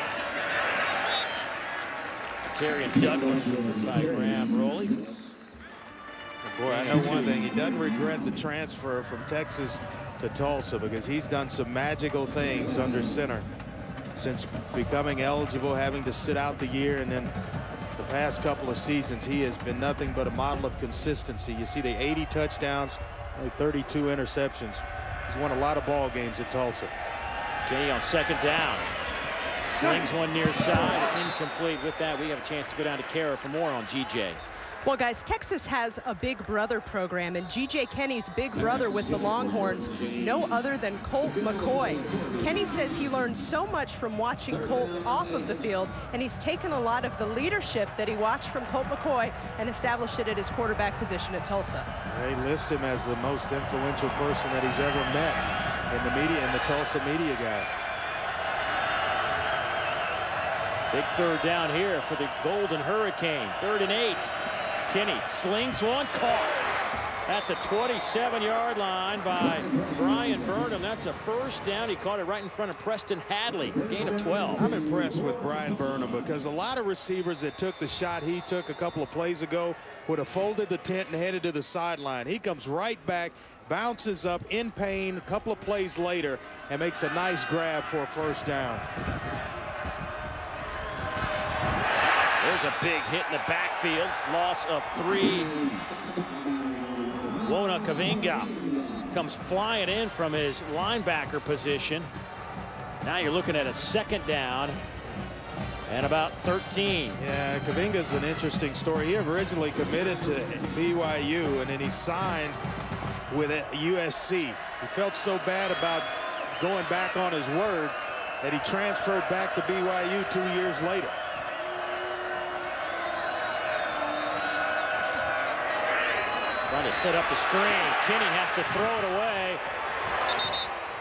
Jatarian Douglas by Graham Rowley. Boy, I know one thing. He doesn't regret the transfer from Texas to Tulsa, because he's done some magical things under center since becoming eligible, having to sit out the year, and then the past couple of seasons he has been nothing but a model of consistency. You see the 80 touchdowns, only 32 interceptions. He's won a lot of ball games at Tulsa. Kinne on second down. Slings one near side, incomplete. With that, we have a chance to go down to Kara for more on GJ. Well, guys, Texas has a Big Brother program, and CJ Kinne's big brother with the Longhorns, no other than Colt McCoy. Kinne says he learned so much from watching Colt off of the field, and he's taken a lot of the leadership that he watched from Colt McCoy and established it at his quarterback position at Tulsa. They list him as the most influential person that he's ever met in the media, and the Tulsa media guy. Big third down here for the Golden Hurricane. 3rd and 8. Kinne slings one, caught at the 27-yard line by Brian Burnham. That's a first down. He caught it right in front of Preston Hadley. Gain of 12. I'm impressed with Brian Burnham, because a lot of receivers that took the shot he took a couple of plays ago would have folded the tent and headed to the sideline. He comes right back, bounces up in pain a couple of plays later, and makes a nice grab for a first down. There's a big hit in the backfield. Loss of 3. Wona Kavinga comes flying in from his linebacker position. Now you're looking at a second down and about 13. Yeah, Kavinga's an interesting story. He originally committed to BYU, and then he signed with USC. He felt so bad about going back on his word that he transferred back to BYU 2 years later. Trying to set up the screen. Kinne has to throw it away.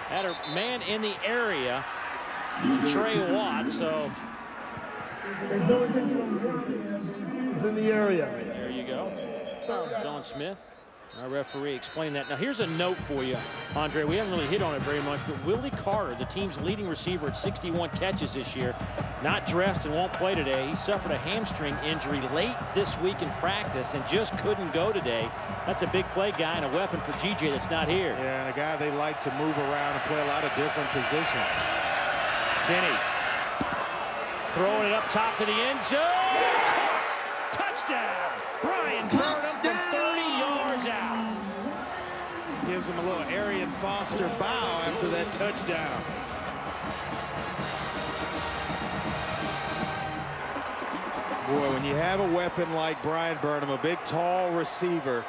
Had a man in the area, Trey Watt. So He's in the area. there you go. Sean Smith, our referee, explained that. Now here's a note for you, Andre. We haven't really hit on it very much, but Willie Carter, the team's leading receiver at 61 catches this year, not dressed and won't play today. He suffered a hamstring injury late this week in practice and just couldn't go today. That's a big play guy and a weapon for GJ that's not here. Yeah, and a guy they like to move around and play a lot of different positions. Kinne throwing it up top to the end zone. Touchdown! Brian Burnham from 30 yards out. Gives him a little Arian Foster bow after that touchdown. Boy, when you have a weapon like Brian Burnham, a big, tall receiver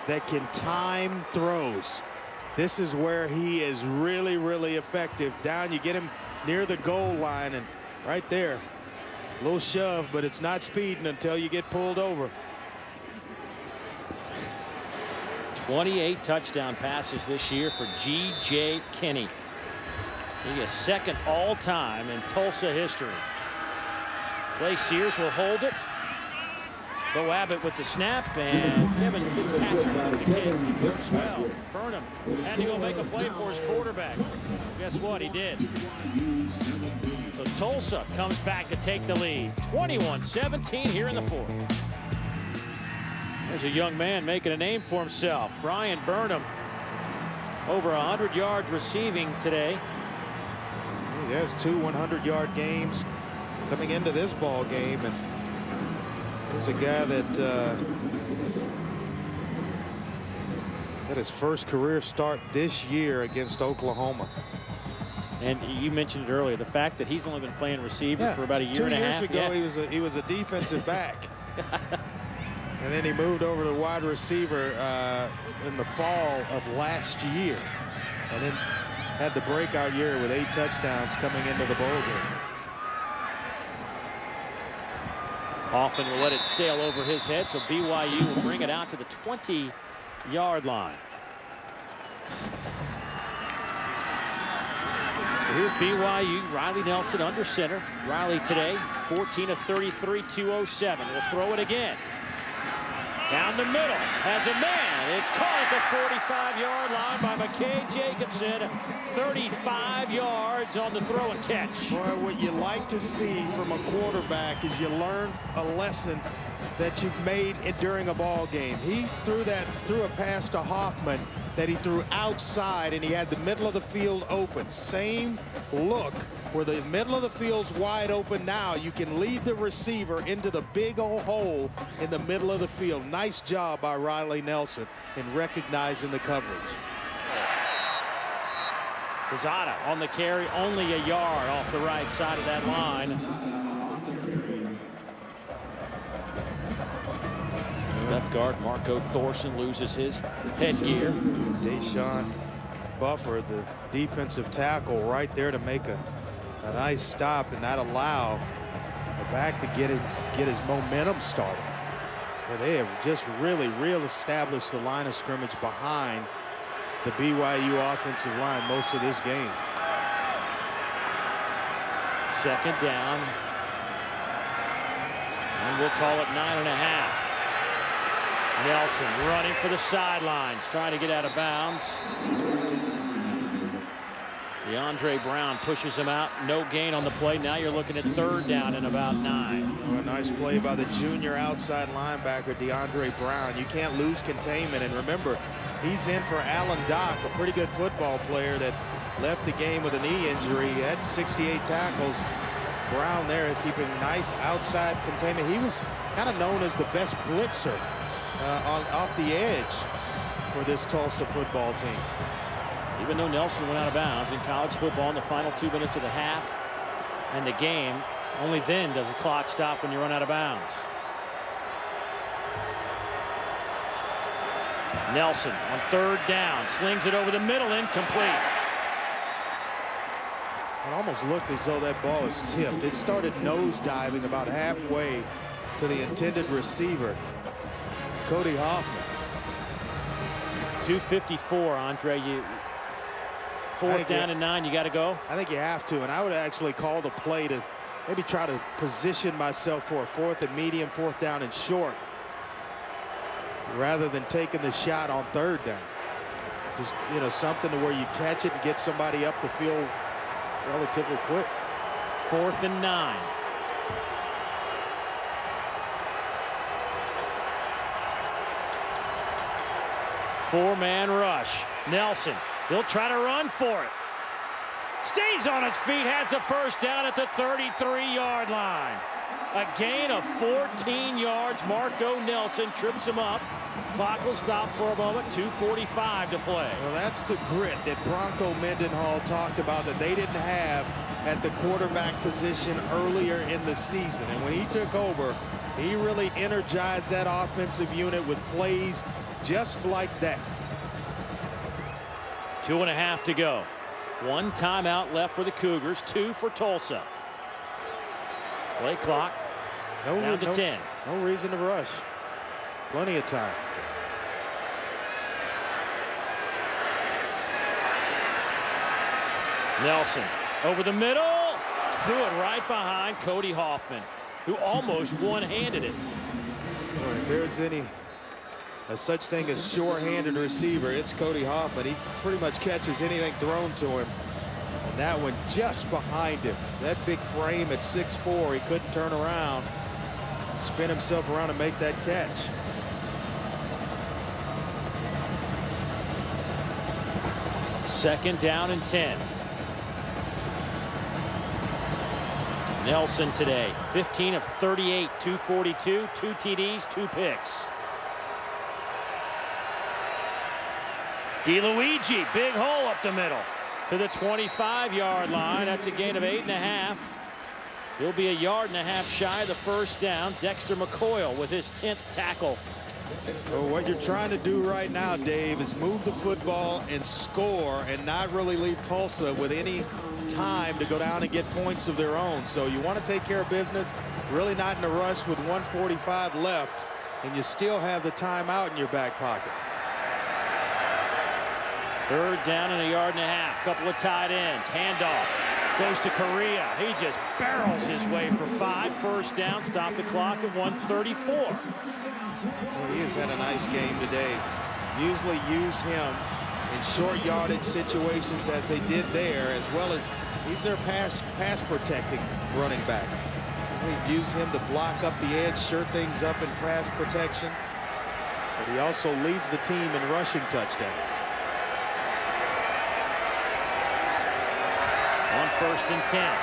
that can time throws, this is where he is really, really effective. Down, you get him near the goal line, and Right there. A little shove, but it's not speeding until you get pulled over. 28 touchdown passes this year for CJ Kinne. He is second all-time in Tulsa history. Clay Sears will hold it. Bo Abbott with the snap, and Kevin Fitzpatrick with the kick. He works well. Burnham had to go make a play for his quarterback. Guess what? He did. So Tulsa comes back to take the lead. 21-17 here in the fourth. There's a young man making a name for himself. Brian Burnham, over 100 yards receiving today. He has 2 100-yard games coming into this ball game, and he's a guy that had his first career start this year against Oklahoma. And you mentioned it earlier, the fact that he's only been playing receiver for about a year and a half. 2 years ago, he was a defensive back. And then he moved over to wide receiver in the fall of last year, and then had the breakout year with 8 touchdowns coming into the bowl game. Hoffman will let it sail over his head, so BYU will bring it out to the 20-yard line. So here's BYU. Riley Nelson under center. Riley today 14 of 33, 207. Will throw it again. Down the middle, has a man. It's caught at the 45-yard line by McKay Jacobson. 35 yards on the throw and catch. Boy, what you like to see from a quarterback is you learn a lesson that you've made during a ball game. He threw a pass to Hoffman that he threw outside, and he had the middle of the field open. Same look where the middle of the field's wide open. Now you can lead the receiver into the big old hole in the middle of the field. Nice job by Riley Nelson in recognizing the coverage. Quezada on the carry, only a yard off the right side of that line. Left guard Marco Thorson loses his headgear. Deshaun Buffer, the defensive tackle, right there to make a nice stop and not allow the back to get his momentum started. Well, they have just really established the line of scrimmage behind the BYU offensive line most of this game. Second down, and we'll call it 9.5. Nelson running for the sidelines, trying to get out of bounds. DeAndre Brown pushes him out. No gain on the play. Now you're looking at third down and about 9. Oh, a nice play by the junior outside linebacker DeAndre Brown. You can't lose containment. And remember, he's in for Alan Dock, a pretty good football player that left the game with a knee injury. He had 68 tackles. Brown there keeping nice outside containment. He was kind of known as the best blitzer off the edge for this Tulsa football team. Even though Nelson went out of bounds in college football in the final 2 minutes of the half and the game, only then does the clock stop when you run out of bounds. Nelson on third down, slings it over the middle, incomplete. It almost looked as though that ball was tipped. It started nosediving about halfway to the intended receiver, Cody Hoffman. 2:54, Andre. Fourth down and 9, you got to go. I think you have to, and I would actually call the play to maybe try to position myself for a 4th and medium, 4th down and short, rather than taking the shot on 3rd down. Just, you know, something to where you catch it and get somebody up the field relatively quick. 4th and 9. Four-man rush. Nelson, he'll try to run for it. Stays on his feet, has the first down at the 33-yard line. A gain of 14 yards. Marco Nelson trips him up. Clock will stop for a moment. 2:45 to play. Well, that's the grit that Bronco Mendenhall talked about that they didn't have at the quarterback position earlier in the season. And when he took over, he really energized that offensive unit with plays just like that. 2.5 to go. 1 timeout left for the Cougars, 2 for Tulsa. Play clock down to 10. No reason to rush. Plenty of time. Nelson over the middle. Threw it right behind Cody Hoffman, who almost one-handed it. Boy, if there's any such thing as sure-handed receiver, it's Cody Hoffman. He pretty much catches anything thrown to him. And that one just behind him. That big frame at 6'4", he couldn't turn around, spin himself around and make that catch. Second down and 10. Nelson today, 15 of 38, 242, 2 TDs, 2 picks. DeLuigi, big hole up the middle to the 25-yard line. That's a gain of 8.5. He'll be 1.5 yards shy of the first down. Dexter McCoyle with his 10th tackle. Well, what you're trying to do right now, Dave, is move the football and score and not really leave Tulsa with any time to go down and get points of their own. So you want to take care of business, really not in a rush with 1:45 left, and you still have the timeout in your back pocket. Third down and 1.5 yards. Couple of tight ends. Handoff goes to Correa. He just barrels his way for 5. First down. Stop the clock at 1:34. Well, he has had a nice game today. Usually use him in short yardage situations as they did there, as well as he's their pass protecting running back. They use him to block up the edge, sure things up in pass protection, but he also leads the team in rushing touchdowns. On 1st and 10.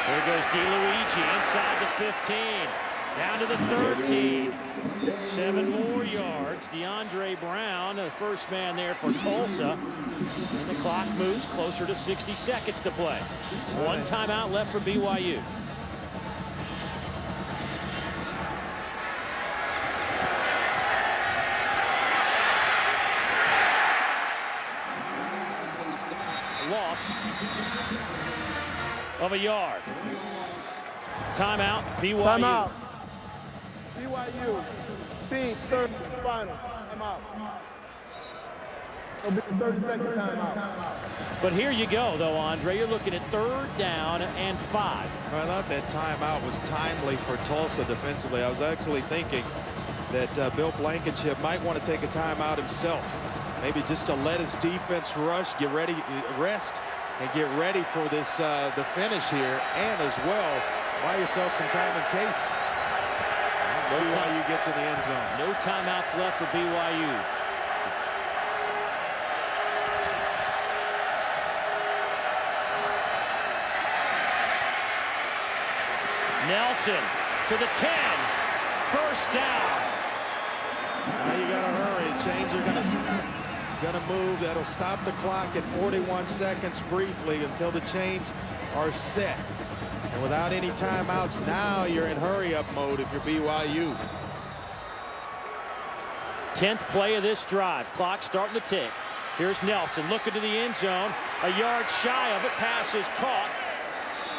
There goes DeLuigi inside the 15. Down to the 13. 7 more yards. DeAndre Brown, the first man there for Tulsa. And the clock moves closer to 60 seconds to play. One timeout left for BYU. Loss of 1 yard. Timeout, BYU. Timeout. BYU. Team, third, final. Timeout. It'll be a 30-second timeout. But here you go, though, Andre. You're looking at 3rd down and 5. I thought that timeout was timely for Tulsa defensively. I was actually thinking that Bill Blankenship might want to take a timeout himself. Maybe just to let his defense rush, get ready, rest, and get ready for this the finish here, and as well buy yourself some time in case BYU gets in the end zone. No timeouts left for BYU. Nelson to the 10. First down. Now you got to hurry. Chains are going to move. That'll stop the clock at 41 seconds briefly until the chains are set. And without any timeouts, now you're in hurry-up mode if you're BYU. 10th play of this drive. Clock starting to tick. Here's Nelson looking to the end zone. 1 yard shy of it. Pass is caught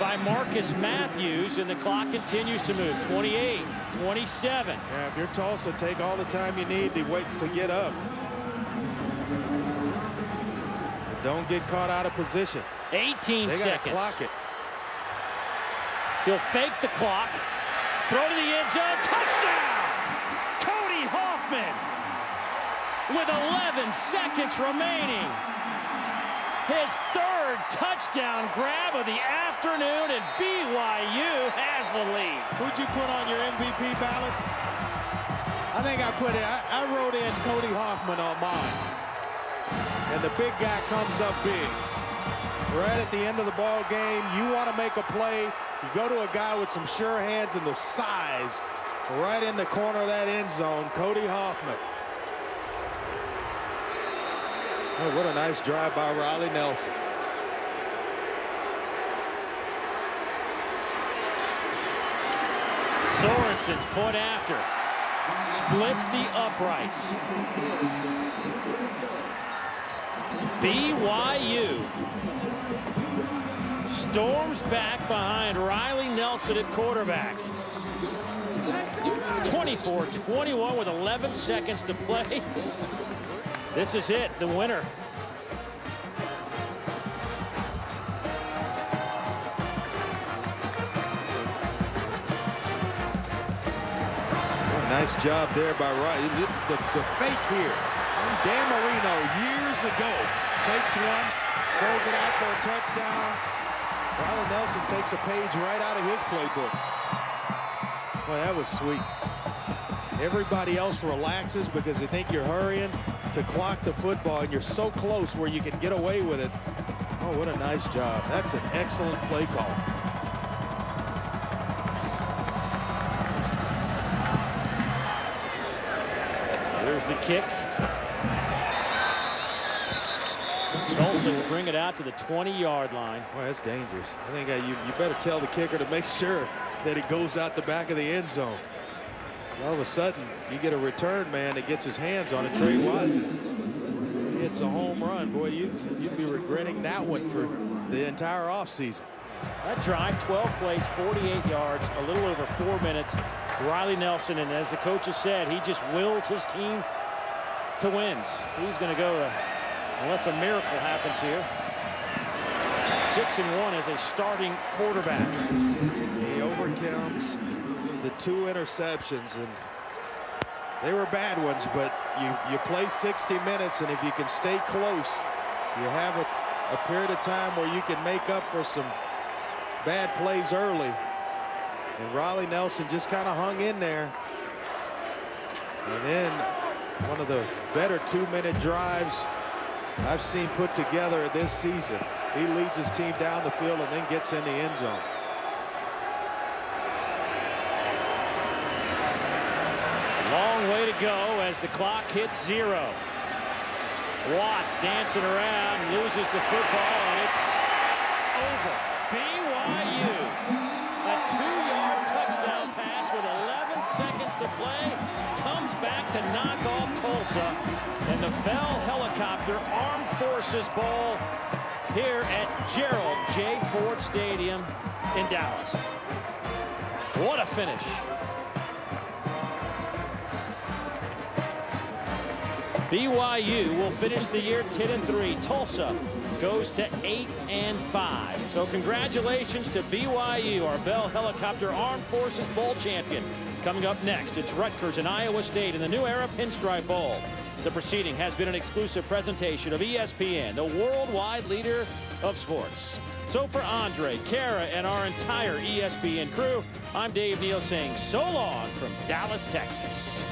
by Marcus Matthews, and the clock continues to move. 28, 27. Yeah, if you're Tulsa, take all the time you need to wait to get up. Don't get caught out of position. 18 they seconds. Gotta clock it. He'll fake the clock. Throw to the end zone. Touchdown! Cody Hoffman with 11 seconds remaining. His 3rd touchdown grab of the afternoon, and BYU has the lead. Who'd you put on your MVP ballot? I think I wrote in Cody Hoffman on mine. And the big guy comes up big. Right at the end of the ball game, you want to make a play, you go to a guy with some sure hands and the size right in the corner of that end zone. Cody Hoffman. Oh, what a nice drive by Riley Nelson. Sorensen's point after. Splits the uprights. BYU storms back behind Riley Nelson at quarterback. 24-21 with 11 seconds to play. This is it, the winner. Nice job there by Riley. The fake here. Dan Marino years ago fakes one, throws it out for a touchdown. Riley Nelson takes a page right out of his playbook. Boy, that was sweet. Everybody else relaxes because they think you're hurrying to clock the football, and you're so close where you can get away with it. Oh, what a nice job. That's an excellent play call. There's the kick. Tulsa will bring it out to the 20-yard line. Boy, that's dangerous. I think you better tell the kicker to make sure that it goes out the back of the end zone. All of a sudden, you get a return man that gets his hands on it, Trey Watson. He hits a home run. Boy, you'd be regretting that one for the entire offseason. That drive, 12 plays, 48 yards, a little over 4 minutes. Riley Nelson, and as the coaches said, he just wills his team to wins. He's going to go to, unless a miracle happens here, 6-1 as a starting quarterback. He overcomes the 2 interceptions, and they were bad ones, but you play 60 minutes, and if you can stay close, you have a period of time where you can make up for some bad plays early. And Riley Nelson just kind of hung in there. And then one of the better 2-minute drives I've seen put together this season. He leads his team down the field and then gets in the end zone. Long way to go as the clock hits 0. Watts dancing around, loses the football, and it's over. BYU, a 2-yard touchdown pass with 11 seconds to play, comes back to knock off Tulsa. And the Bell Helicopter Armed Forces Bowl here at Gerald J. Ford Stadium in Dallas. What a finish. BYU will finish the year 10-3. Tulsa goes to 8-5. So congratulations to BYU, our Bell Helicopter Armed Forces Bowl champion. Coming up next, it's Rutgers and Iowa State in the New Era Pinstripe Bowl. The proceeding has been an exclusive presentation of ESPN, the worldwide leader of sports. So for Andre, Kara, and our entire ESPN crew, I'm Dave Neal saying so long from Dallas, Texas.